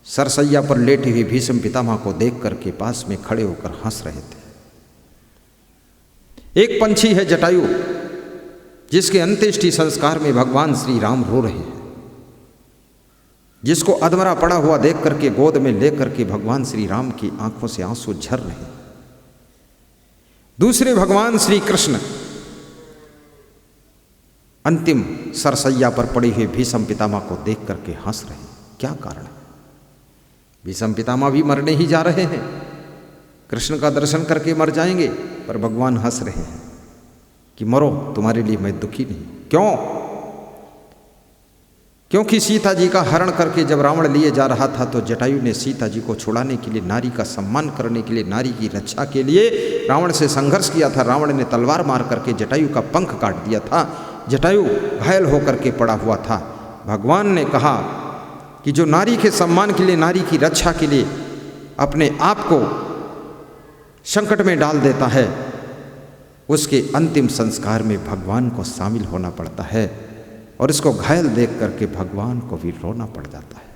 सरसैया पर लेटे हुए भीष्म पितामह को देख करके पास में खड़े होकर हंस रहे थे। एक पंछी है जटायु, जिसके अंत्येष्टि संस्कार में भगवान श्री राम रो रहे हैं, जिसको अधमरा पड़ा हुआ देख करके गोद में लेकर के भगवान श्री राम की आंखों से आंसू झर रहे हैं। दूसरे भगवान श्री कृष्ण अंतिम सरसैया पर पड़े हुए भीष्म पितामह को देख करके हंस रहे हैं। क्या कारण है? भीष्म पितामह भी मरने ही जा रहे हैं, कृष्ण का दर्शन करके मर जाएंगे, पर भगवान हंस रहे हैं कि मरो, तुम्हारे लिए मैं दुखी नहीं। क्यों? क्योंकि सीता जी का हरण करके जब रावण लिए जा रहा था, तो जटायु ने सीता जी को छुड़ाने के लिए, नारी का सम्मान करने के लिए, नारी की रक्षा के लिए रावण से संघर्ष किया था। रावण ने तलवार मार करके जटायु का पंख काट दिया था। जटायु घायल होकर के पड़ा हुआ था। भगवान ने कहा कि जो नारी के सम्मान के लिए, नारी की रक्षा के लिए अपने आप को संकट में डाल देता है, उसके अंतिम संस्कार में भगवान को शामिल होना पड़ता है, और इसको घायल देख करके भगवान को भी रोना पड़ जाता है।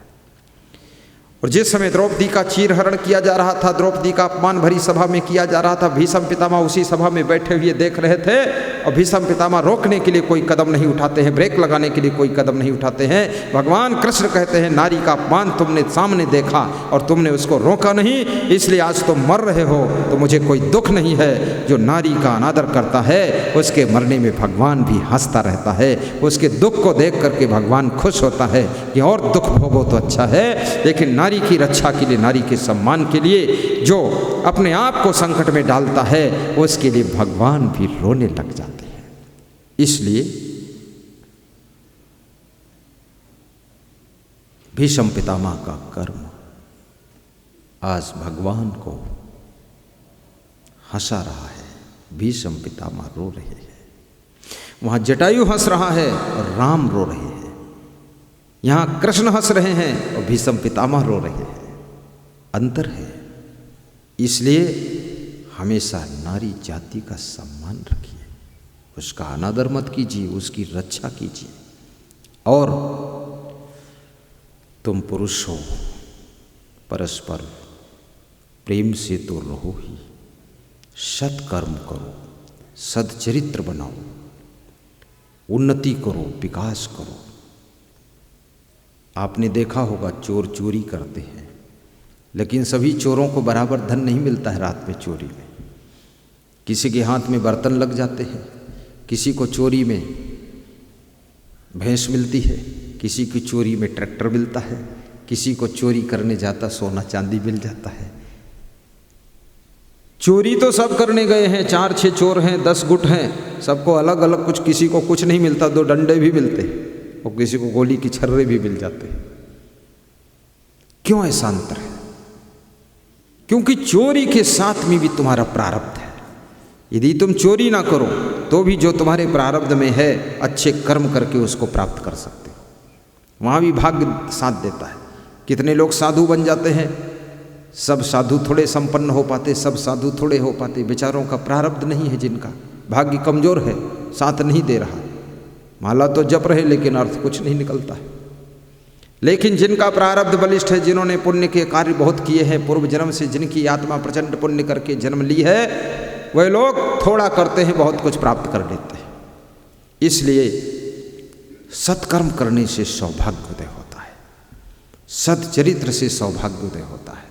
और जिस समय द्रौपदी का चीरहरण किया जा रहा था, द्रौपदी का अपमान भरी सभा में किया जा रहा था, भीष्म पितामह उसी सभा में बैठे हुए देख रहे थे और भीष्म पितामह रोकने के लिए कोई कदम नहीं उठाते हैं, ब्रेक लगाने के लिए कोई कदम नहीं उठाते हैं। भगवान कृष्ण कहते हैं नारी का अपमान तुमने सामने देखा और तुमने उसको रोका नहीं, इसलिए आज तुम मर रहे हो, तो मुझे कोई दुख नहीं है। जो नारी का अनादर करता है उसके मरने में भगवान भी हंसता रहता है, उसके दुख को देख करके भगवान खुश होता है कि और दुख भोगो तो अच्छा है। लेकिन नारी की रक्षा के लिए, नारी के सम्मान के लिए जो अपने आप को संकट में डालता है उसके लिए भगवान भी रोने लग जाते हैं। इसलिए भीष्म पितामह का कर्म आज भगवान को हंसा रहा है, भीष्म पितामह रो रहे हैं। वहां जटायु हंस रहा है और राम रो रहे हैं, यहाँ कृष्ण हंस रहे हैं और भीष्म पितामह रो रहे हैं। अंतर है। इसलिए हमेशा नारी जाति का सम्मान रखिए, उसका अनादर मत कीजिए, उसकी रक्षा कीजिए। और तुम पुरुष हो, परस्पर प्रेम से तो रहो ही, सत्कर्म करो, सदचरित्र बनाओ, उन्नति करो, विकास करो। आपने देखा होगा चोर चोरी करते हैं, लेकिन सभी चोरों को बराबर धन नहीं मिलता है रात में चोरी में। किसी के हाथ में बर्तन लग जाते हैं, किसी को चोरी में भैंस मिलती है, किसी की चोरी में ट्रैक्टर मिलता है, किसी को चोरी करने जाता सोना चांदी मिल जाता है। चोरी तो सब करने गए हैं, 4-6 चोर हैं, 10 गुट हैं, सबको अलग अलग कुछ, किसी को कुछ नहीं मिलता, 2 डंडे भी मिलते हैं और किसी को गोली की छर्रे भी मिल जाते हैं। क्यों ऐसा अंतर है? क्योंकि चोरी के साथ में भी तुम्हारा प्रारब्ध है। यदि तुम चोरी ना करो तो भी जो तुम्हारे प्रारब्ध में है अच्छे कर्म करके उसको प्राप्त कर सकते हो। वहाँ भी भाग्य साथ देता है। कितने लोग साधु बन जाते हैं, सब साधु थोड़े संपन्न हो पाते, सब साधु थोड़े हो पाते। बेचारों का प्रारब्ध नहीं है, जिनका भाग्य कमजोर है, साथ नहीं दे रहा। माला तो जप रहे लेकिन अर्थ कुछ नहीं निकलता है। लेकिन जिनका प्रारब्ध बलिष्ठ है, जिन्होंने पुण्य के कार्य बहुत किए हैं, पूर्व जन्म से जिनकी आत्मा प्रचंड पुण्य करके जन्म ली है, वह लोग थोड़ा करते हैं, बहुत कुछ प्राप्त कर लेते हैं। इसलिए सत्कर्म करने से सौभाग्योदय होता है, सच्चरित्र से सौभाग्योदय होता है,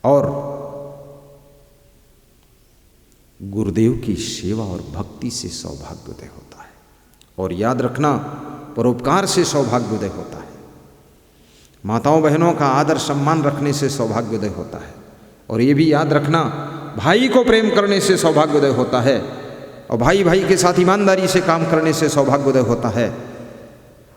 और गुरुदेव की सेवा और भक्ति से सौभाग्योदय होता है। और याद रखना, परोपकार से सौभाग्योदय होता है, माताओं बहनों का आदर सम्मान रखने से सौभाग्योदय होता है। और ये भी याद रखना, भाई को प्रेम करने से सौभाग्योदय होता है, और भाई भाई के साथ ईमानदारी से काम करने से सौभाग्योदय होता है।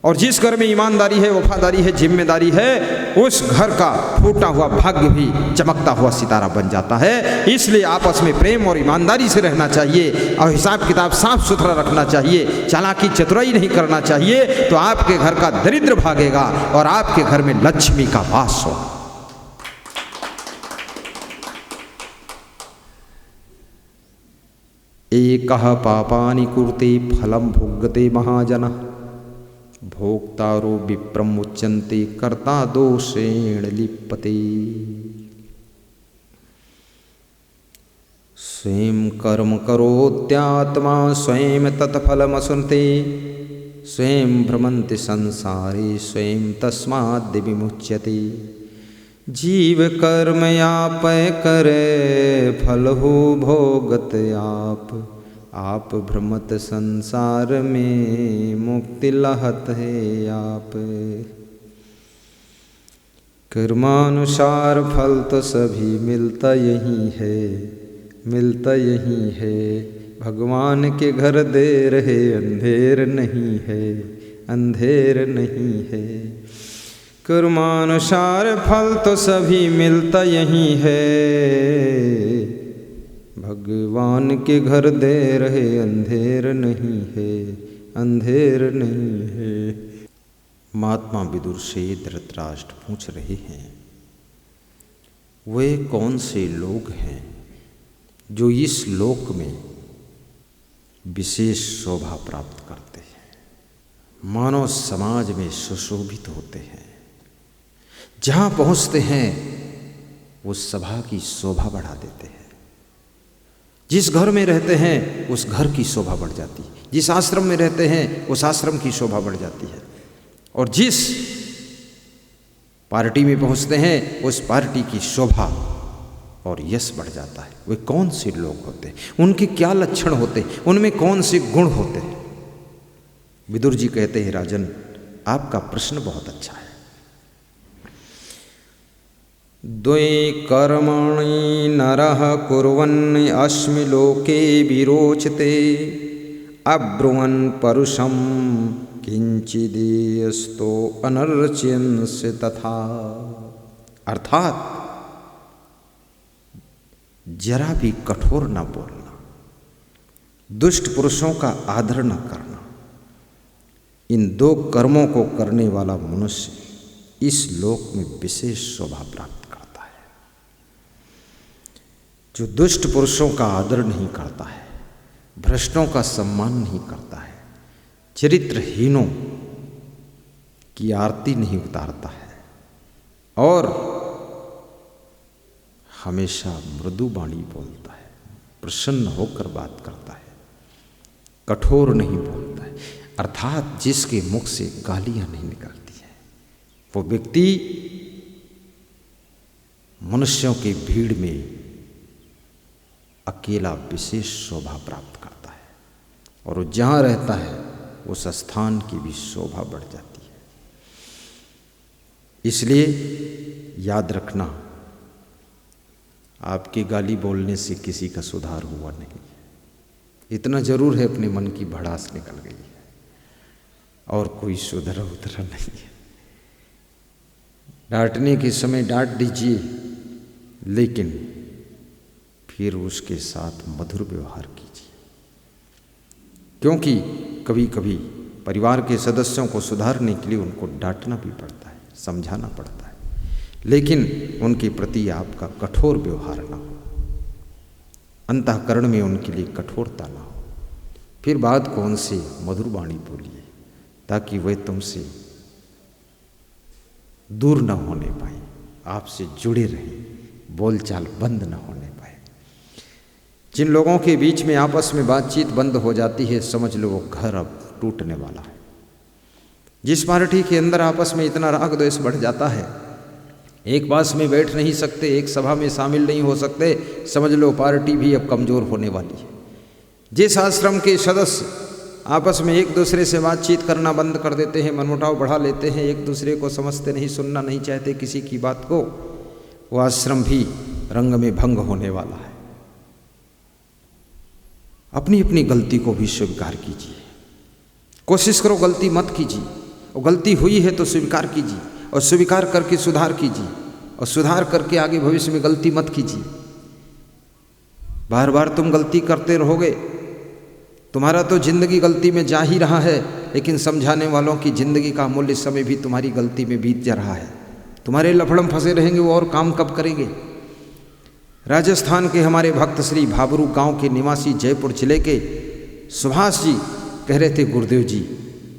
और जिस घर में ईमानदारी है, वफादारी है, जिम्मेदारी है, उस घर का फूटा हुआ भाग्य भी चमकता हुआ सितारा बन जाता है। इसलिए आपस में प्रेम और ईमानदारी से रहना चाहिए और हिसाब किताब साफ सुथरा रखना चाहिए, चालाकी चतुराई नहीं करना चाहिए, तो आपके घर का दरिद्र भागेगा और आपके घर में लक्ष्मी का वास होगा। एकः पापानि कुरुते फलं भुग्यते महाजनः, भोक्तारो विप्रम उच्यन्ते कर्ता दोषेण लिप्यते। स्वयं कर्म करोत्यात्मा स्वयं तत्फलमश्नुते, स्वयं भ्रमन्ति संसारे स्वयं तस्माद् विमुच्यते। जीव कर्म यापय करे फल हो भोगत आप भ्रमत संसार में मुक्ति लहत है आप। कर्मानुसार फल तो सभी मिलता यही है, मिलता यही है। भगवान के घर देर है, अंधेर नहीं है, अंधेर नहीं है। कर्मानुसार फल तो सभी मिलता यही है, भगवान के घर देर है, अंधेर नहीं है, अंधेर नहीं है। महात्मा विदुर से धृतराष्ट्र पूछ रहे हैं, वे कौन से लोग हैं जो इस लोक में विशेष शोभा प्राप्त करते हैं, मानव समाज में सुशोभित होते हैं, जहाँ पहुँचते हैं वो सभा की शोभा बढ़ा देते हैं। जिस घर में रहते हैं उस घर की शोभा बढ़ जाती है, जिस आश्रम में रहते हैं उस आश्रम की शोभा बढ़ जाती है, और जिस पार्टी में पहुंचते हैं उस पार्टी की शोभा और यश बढ़ जाता है। वे कौन से लोग होते हैं, उनके क्या लक्षण होते हैं, उनमें कौन से गुण होते हैं? विदुर जी कहते हैं, राजन आपका प्रश्न बहुत अच्छा है। द्वे कर्मणि नरः कुर्वन् अस्मि लोके विरोचते अब्रुवन् परुषं किंचिदेस्तो अनर्च्यंस्य तथा। अर्थात जरा भी कठोर न बोलना, दुष्ट पुरुषों का आदर न करना, इन दो कर्मों को करने वाला मनुष्य इस लोक में विशेष शोभा प्राप्त करता है। जो दुष्ट पुरुषों का आदर नहीं करता है, भ्रष्टों का सम्मान नहीं करता है, चरित्रहीनों की आरती नहीं उतारता है और हमेशा मृदु वाणी बोलता है, प्रसन्न होकर बात करता है, कठोर नहीं बोलता है, अर्थात जिसके मुख से गालियां नहीं निकलती है, वो व्यक्ति मनुष्यों की भीड़ में अकेला विशेष शोभा प्राप्त करता है और वो जहाँ रहता है उस स्थान की भी शोभा बढ़ जाती है। इसलिए याद रखना, आपके गाली बोलने से किसी का सुधार हुआ नहीं। इतना जरूर है अपने मन की भड़ास निकल गई है और कोई सुधरा उधरा नहीं है। डांटने के समय डांट दीजिए, लेकिन फिर उसके साथ मधुर व्यवहार कीजिए, क्योंकि कभी कभी परिवार के सदस्यों को सुधारने के लिए उनको डांटना भी पड़ता है, समझाना पड़ता है, लेकिन उनके प्रति आपका कठोर व्यवहार ना हो, अंतःकरण में उनके लिए कठोरता ना हो। फिर बात को उनसे मधुर वाणी बोलिए ताकि वे तुमसे दूर न होने पाए, आपसे जुड़े रहें, बोलचाल बंद न होने पाए। जिन लोगों के बीच में आपस में बातचीत बंद हो जाती है, समझ लो वो घर अब टूटने वाला है। जिस पार्टी के अंदर आपस में इतना राग द्वेष बढ़ जाता है, एक पास में बैठ नहीं सकते, एक सभा में शामिल नहीं हो सकते, समझ लो पार्टी भी अब कमज़ोर होने वाली है। जिस आश्रम के सदस्य आपस में एक दूसरे से बातचीत करना बंद कर देते हैं, मनमुटाव बढ़ा लेते हैं, एक दूसरे को समझते नहीं, सुनना नहीं चाहते किसी की बात को, वो आश्रम भी रंग में भंग होने वाला है। अपनी अपनी गलती को भी स्वीकार कीजिए, कोशिश करो गलती मत कीजिए, और गलती हुई है तो स्वीकार कीजिए, और स्वीकार करके सुधार कीजिए, और सुधार करके आगे भविष्य में गलती मत कीजिए। बार बार तुम गलती करते रहोगे, तुम्हारा तो जिंदगी गलती में जा ही रहा है, लेकिन समझाने वालों की जिंदगी का अमूल्य समय भी तुम्हारी गलती में बीत जा रहा है। तुम्हारे लफड़म फंसे रहेंगे, वो और काम कब करेंगे। राजस्थान के हमारे भक्त श्री भाबरू गांव के निवासी जयपुर जिले के सुभाष जी कह रहे थे, गुरुदेव जी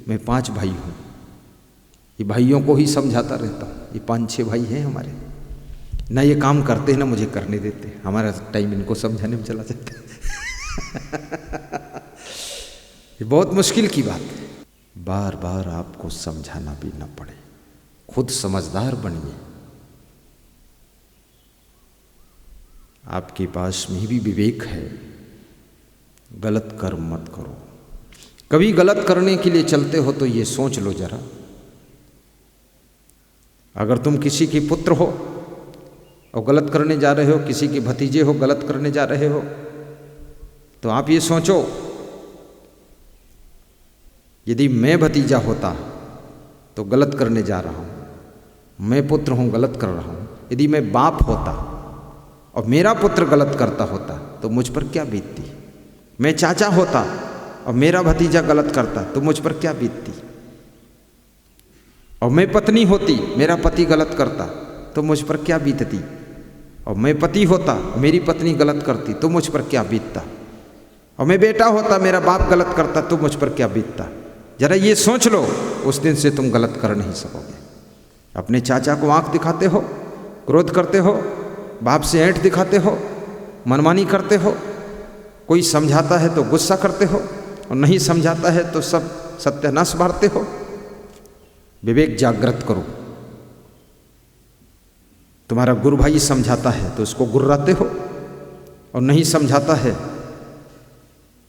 मैं 5 भाई हूँ, ये भाइयों को ही समझाता रहता हूँ, ये 5-6 भाई हैं हमारे, ना ये काम करते हैं ना मुझे करने देते, हमारा टाइम इनको समझाने में चला जाता है। ये बहुत मुश्किल की बात है। बार बार आपको समझाना भी न पड़े, खुद समझदार बनिए। आपके पास में भी विवेक है, गलत कर्म मत करो। कभी गलत करने के लिए चलते हो तो ये सोच लो जरा, अगर तुम किसी के पुत्र हो और गलत करने जा रहे हो, किसी के भतीजे हो गलत करने जा रहे हो, तो आप ये सोचो, यदि मैं भतीजा होता तो गलत करने जा रहा हूँ, मैं पुत्र हूँ गलत कर रहा हूँ, यदि मैं बाप होता और मेरा पुत्र गलत करता होता तो मुझ पर क्या बीतती। मैं चाचा होता और मेरा भतीजा गलत करता तो मुझ पर क्या बीतती। और मैं पत्नी होती, मेरा पति गलत करता तो मुझ पर क्या बीतती। और मैं पति होता, मेरी पत्नी गलत करती तो मुझ पर क्या बीतता। और मैं बेटा होता, मेरा बाप गलत करता तो मुझ पर क्या बीतता। जरा ये सोच लो, उस दिन से तुम गलत कर नहीं सकोगे। अपने चाचा को आंख दिखाते हो, क्रोध करते हो, बाप से ऐंठ दिखाते हो, मनमानी करते हो, कोई समझाता है तो गुस्सा करते हो और नहीं समझाता है तो सब सत्यानाश बांटते हो। विवेक जागृत करो। तुम्हारा गुरु भाई समझाता है तो उसको गुर्राते हो और नहीं समझाता है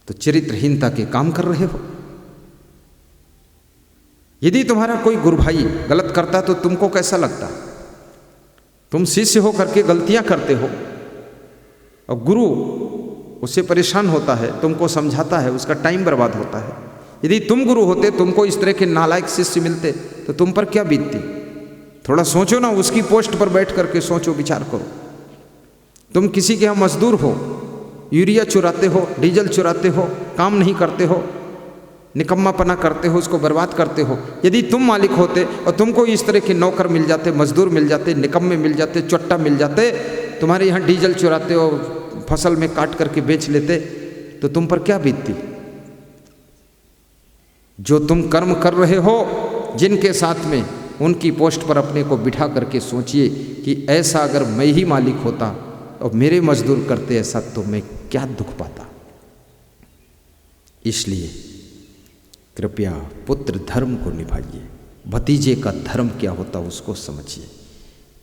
तो चरित्रहीनता के काम कर रहे हो। यदि तुम्हारा कोई गुरु भाई गलत करता तो तुमको कैसा लगता? तुम शिष्य हो करके गलतियां करते हो और गुरु उससे परेशान होता है, तुमको समझाता है, उसका टाइम बर्बाद होता है। यदि तुम गुरु होते, तुमको इस तरह के नालायक शिष्य मिलते तो तुम पर क्या बीतती? थोड़ा सोचो ना, उसकी पोस्ट पर बैठ करके सोचो, विचार करो। तुम किसी के यहाँ मजदूर हो, यूरिया चुराते हो, डीजल चुराते हो, काम नहीं करते हो, निकम्मापना करते हो, उसको बर्बाद करते हो। यदि तुम मालिक होते और तुमको इस तरह के नौकर मिल जाते, मजदूर मिल जाते, निकम्मे मिल जाते, चट्टा मिल जाते, तुम्हारे यहाँ डीजल चुराते हो, फसल में काट करके बेच लेते, तो तुम पर क्या बीतती? जो तुम कर्म कर रहे हो जिनके साथ में, उनकी पोस्ट पर अपने को बिठा करके सोचिए कि ऐसा अगर मैं ही मालिक होता और मेरे मजदूर करते ऐसा तो मैं क्या दुख पाता। इसलिए कृपया पुत्र धर्म को निभाइए, भतीजे का धर्म क्या होता उसको समझिए।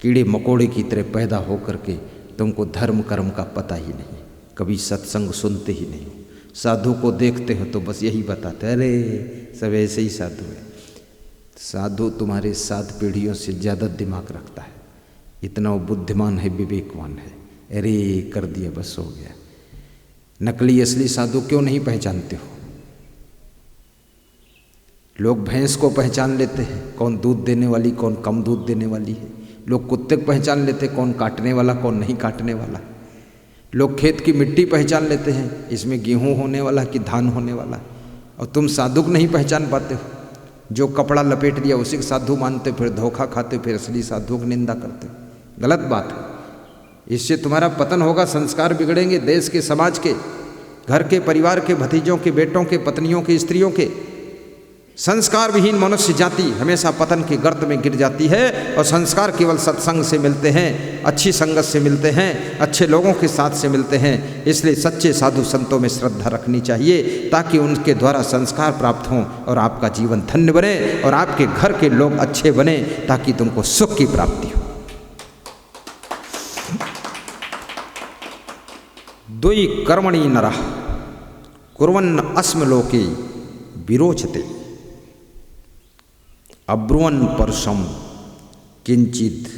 कीड़े मकोड़े की तरह पैदा हो करके तुमको धर्म कर्म का पता ही नहीं, कभी सत्संग सुनते ही नहीं हो, साधु को देखते हो तो बस यही बताते, अरे सब ऐसे ही साधु है। साधु तुम्हारे 7 पीढ़ियों से ज़्यादा दिमाग रखता है, इतना वो बुद्धिमान है, विवेकवान है। अरे कर दिया बस हो गया। नकली असली साधु क्यों नहीं पहचानते हो? लोग भैंस को पहचान लेते हैं, कौन दूध देने वाली कौन कम दूध देने वाली है। लोग कुत्ते को पहचान लेते हैं, कौन काटने वाला कौन नहीं काटने वाला। लोग खेत की मिट्टी पहचान लेते हैं, इसमें गेहूं होने वाला कि धान होने वाला। और तुम साधु को नहीं पहचान पाते हो। जो कपड़ा लपेट दिया उसी को साधु मानते, फिर धोखा खाते, फिर असली साधु की निंदा करते। गलत बात है। इससे तुम्हारा पतन होगा, संस्कार बिगड़ेंगे, देश के, समाज के, घर के, परिवार के, भतीजों के, बेटों के, पत्नियों के, स्त्रियों के। संस्कार विहीन मनुष्य जाति हमेशा पतन की गर्त में गिर जाती है। और संस्कार केवल सत्संग से मिलते हैं, अच्छी संगत से मिलते हैं, अच्छे लोगों के साथ से मिलते हैं। इसलिए सच्चे साधु संतों में श्रद्धा रखनी चाहिए ताकि उनके द्वारा संस्कार प्राप्त हों और आपका जीवन धन्य बने और आपके घर के लोग अच्छे बने, ताकि तुमको सुख की प्राप्ति हो। द्वि कर्मणि नरः कुर्वन् अस्म लोके विरोचते अब्रुवन् परशम किंचित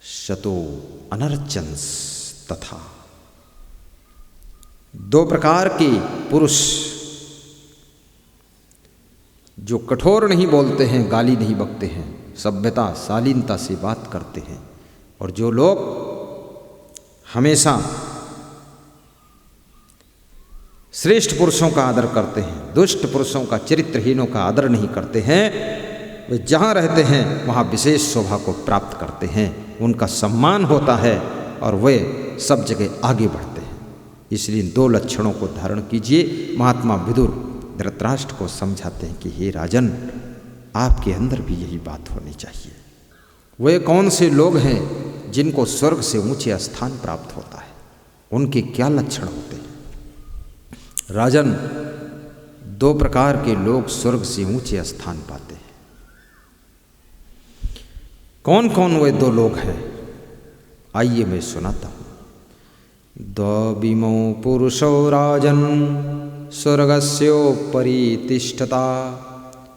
शतो अनर्चंस तथा। 2 प्रकार के पुरुष जो कठोर नहीं बोलते हैं, गाली नहीं बकते हैं, सभ्यता शालीनता से बात करते हैं, और जो लोग हमेशा श्रेष्ठ पुरुषों का आदर करते हैं, दुष्ट पुरुषों का, चरित्रहीनों का आदर नहीं करते हैं, वे जहाँ रहते हैं वहाँ विशेष शोभा को प्राप्त करते हैं, उनका सम्मान होता है और वे सब जगह आगे बढ़ते हैं। इसलिए 2 लक्षणों को धारण कीजिए। महात्मा विदुर धृतराष्ट्र को समझाते हैं कि हे राजन, आपके अंदर भी यही बात होनी चाहिए। वे कौन से लोग हैं जिनको स्वर्ग से ऊंचे स्थान प्राप्त होता है, उनके क्या लक्षण होते हैं? राजन, 2 प्रकार के लोग स्वर्ग से ऊंचे स्थान पाते हैं। कौन कौन वे 2 लोग हैं? आइए मैं सुनाता हूं। द्विमो पुरुषो राजन स्वर्गस्योपरि तिष्ठता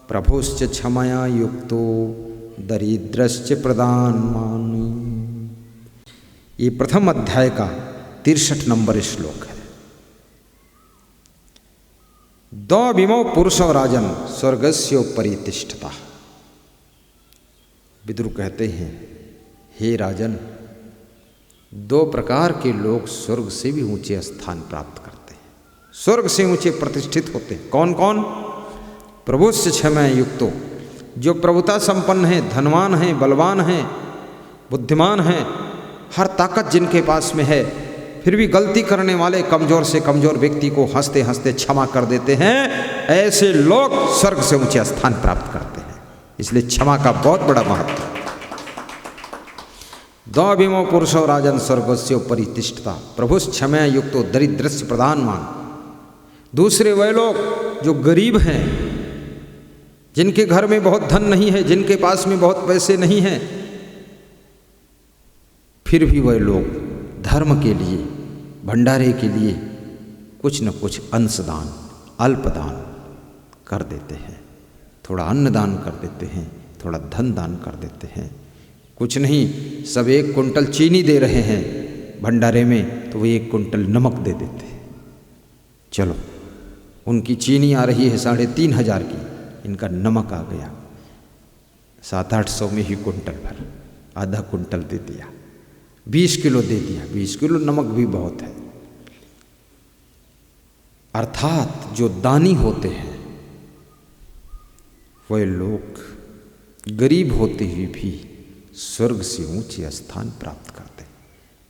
प्रभुश्च क्षमया युक्तो दरिद्रश्च प्रदानमानि। ये प्रथम अध्याय का 63 नंबर श्लोक है। द्विमो पुरुषो राजन स्वर्गस्योपरि तिष्ठता। विदुर कहते हैं, हे राजन, 2 प्रकार के लोग स्वर्ग से भी ऊंचे स्थान प्राप्त करते हैं, स्वर्ग से ऊंचे प्रतिष्ठित होते हैं। कौन कौन? प्रभुश्च क्षमया युक्तो, जो प्रभुता संपन्न है, धनवान है, बलवान है, बुद्धिमान है, हर ताकत जिनके पास में है, फिर भी गलती करने वाले कमजोर से कमजोर व्यक्ति को हंसते हंसते क्षमा कर देते हैं, ऐसे लोग स्वर्ग से ऊंचे स्थान प्राप्त करते हैं। इसलिए क्षमा का बहुत बड़ा महत्व है। द्वाभिमो पुरुषो राजन स्वर्गस्यो परितिष्ठता प्रभुस् क्षमया युक्तो दरिद्रस्य प्रधानमान। दूसरे वह लोग जो गरीब हैं, जिनके घर में बहुत धन नहीं है, जिनके पास में बहुत पैसे नहीं हैं, फिर भी वह लोग धर्म के लिए, भंडारे के लिए कुछ न कुछ अंशदान, अल्पदान कर देते हैं। थोड़ा अन्नदान कर देते हैं, थोड़ा धन दान कर देते हैं। कुछ नहीं, सब 1 कुंटल चीनी दे रहे हैं भंडारे में, तो वो 1 कुंटल नमक दे देते हैं। चलो, उनकी चीनी आ रही है 3,500 की, इनका नमक आ गया 700-800 में ही कुंटल भर, आधा कुंटल दे दिया, 20 किलो दे दिया। 20 किलो नमक भी बहुत है। अर्थात जो दानी होते हैं वह लोग गरीब होते हुए भी स्वर्ग से ऊंचे स्थान प्राप्त करते हैं।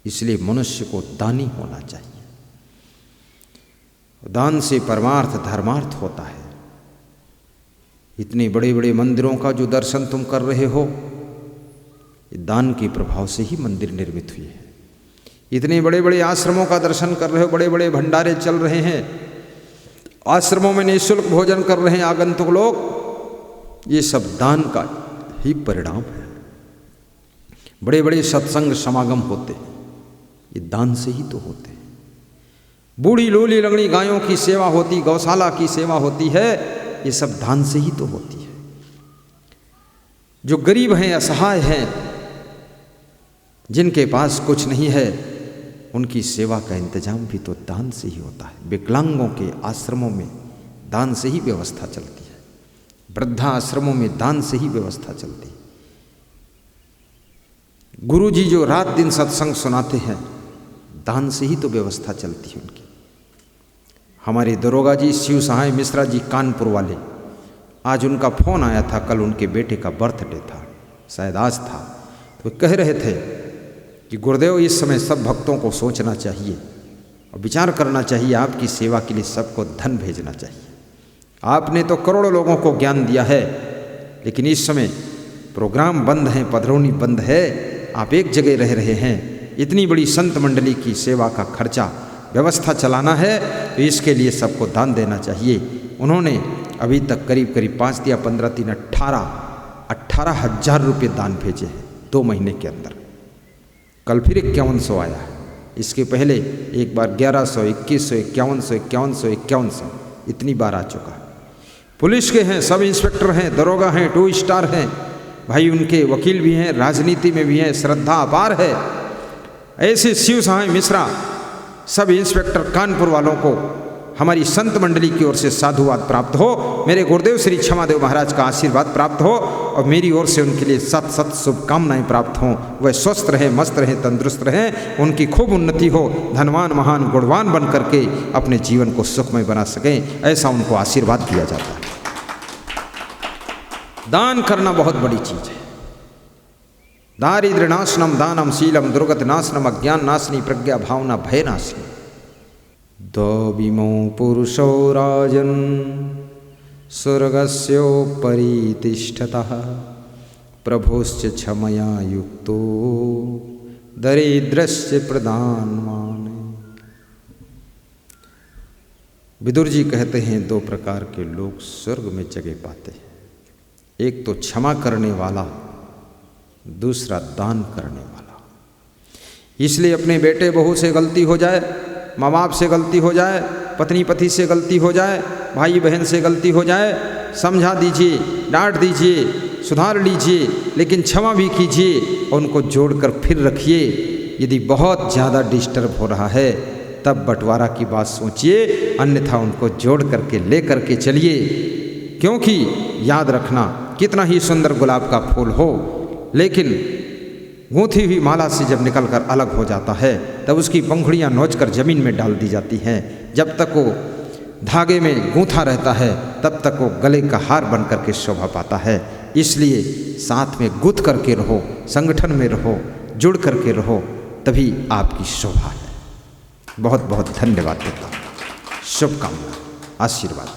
इसलिए मनुष्य को दानी होना चाहिए। दान से परमार्थ धर्मार्थ होता है। इतने बड़े बड़े मंदिरों का जो दर्शन तुम कर रहे हो, दान के प्रभाव से ही मंदिर निर्मित हुए हैं। इतने बड़े बड़े आश्रमों का दर्शन कर रहे हो, बड़े बड़े भंडारे चल रहे हैं, आश्रमों में निःशुल्क भोजन कर रहे हैं आगंतुक लोग, ये सब दान का ही परिणाम है। बड़े बड़े सत्संग समागम होते हैं, ये दान से ही तो होते हैं। बूढ़ी लोली लंगड़ी गायों की सेवा होती, गौशाला की सेवा होती है, ये सब दान से ही तो होती है। जो गरीब हैं, असहाय हैं, जिनके पास कुछ नहीं है, उनकी सेवा का इंतजाम भी तो दान से ही होता है। विकलांगों के आश्रमों में दान से ही व्यवस्था चलती है, वृद्धा आश्रमों में दान से ही व्यवस्था चलती है। गुरु जी जो रात दिन सत्संग सुनाते हैं, दान से ही तो व्यवस्था चलती है उनकी। हमारे दरोगा जी शिव सहाय मिश्रा जी कानपुर वाले, आज उनका फोन आया था, कल उनके बेटे का बर्थडे था, शायद आज था, तो कह रहे थे कि गुरुदेव इस समय सब भक्तों को सोचना चाहिए और विचार करना चाहिए, आपकी सेवा के लिए सबको धन भेजना चाहिए। आपने तो करोड़ों लोगों को ज्ञान दिया है, लेकिन इस समय प्रोग्राम बंद हैं, पधरौनी बंद है, आप एक जगह रह रहे हैं। इतनी बड़ी संत मंडली की सेवा का खर्चा व्यवस्था चलाना है, तो इसके लिए सबको दान देना चाहिए। उन्होंने अभी तक करीब करीब 5 या 15 दिन 18,000 रुपये दान भेजे हैं 2 महीने के अंदर। कल फिर 5100 आया है, इसके पहले एक बार 1100, 2100, 5100, 5100, 5100 इतनी बार आ चुका है। पुलिस के हैं, सब इंस्पेक्टर हैं, दरोगा हैं, 2 स्टार हैं, भाई उनके वकील भी हैं, राजनीति में भी हैं, श्रद्धा अपार है। ऐसे शिव सहाय मिश्रा सब इंस्पेक्टर कानपुर वालों को हमारी संत मंडली की ओर से साधुवाद प्राप्त हो, मेरे गुरुदेव श्री क्षमादेव महाराज का आशीर्वाद प्राप्त हो और मेरी ओर से उनके लिए सत शुभकामनाएं प्राप्त हों। वह स्वस्थ रहें, मस्त रहें, तंदुरुस्त रहें, उनकी खूब उन्नति हो, धनवान महान गुणवान बन करके अपने जीवन को सुखमय बना सकें, ऐसा उनको आशीर्वाद दिया जाता है। दान करना बहुत बड़ी चीज है। दारिद्र्य नाशनम दानम शीलम दुर्गत नाशनम अज्ञान नाशनी प्रज्ञा भावना भय नाशनी। द्विमो पुरुषो राजन् स्वर्गस्योपरि तिष्ठतः प्रभुश्च क्षमया युक्तो दरिद्रस्य प्रदानवान्। विदुर जी कहते हैं 2 प्रकार के लोग स्वर्ग में जगह पाते हैं, एक तो क्षमा करने वाला, दूसरा दान करने वाला। इसलिए अपने बेटे बहू से गलती हो जाए, माँ बाप से गलती हो जाए, पत्नी पति से गलती हो जाए, भाई बहन से गलती हो जाए, समझा दीजिए, डांट दीजिए, सुधार लीजिए, लेकिन क्षमा भी कीजिए और उनको जोड़कर फिर रखिए। यदि बहुत ज़्यादा डिस्टर्ब हो रहा है तब बंटवारा की बात सोचिए, अन्यथा उनको जोड़ करके ले करके चलिए। क्योंकि याद रखना, कितना ही सुंदर गुलाब का फूल हो, लेकिन गूंथी हुई माला से जब निकलकर अलग हो जाता है तब उसकी पंखुड़ियाँ नोचकर जमीन में डाल दी जाती हैं। जब तक वो धागे में गूंथा रहता है तब तक वो गले का हार बन करके शोभा पाता है। इसलिए साथ में गुथ करके रहो, संगठन में रहो, जुड़ करके रहो, तभी आपकी शोभा है। बहुत बहुत धन्यवाद देता हूँ। शुभकामना, आशीर्वाद।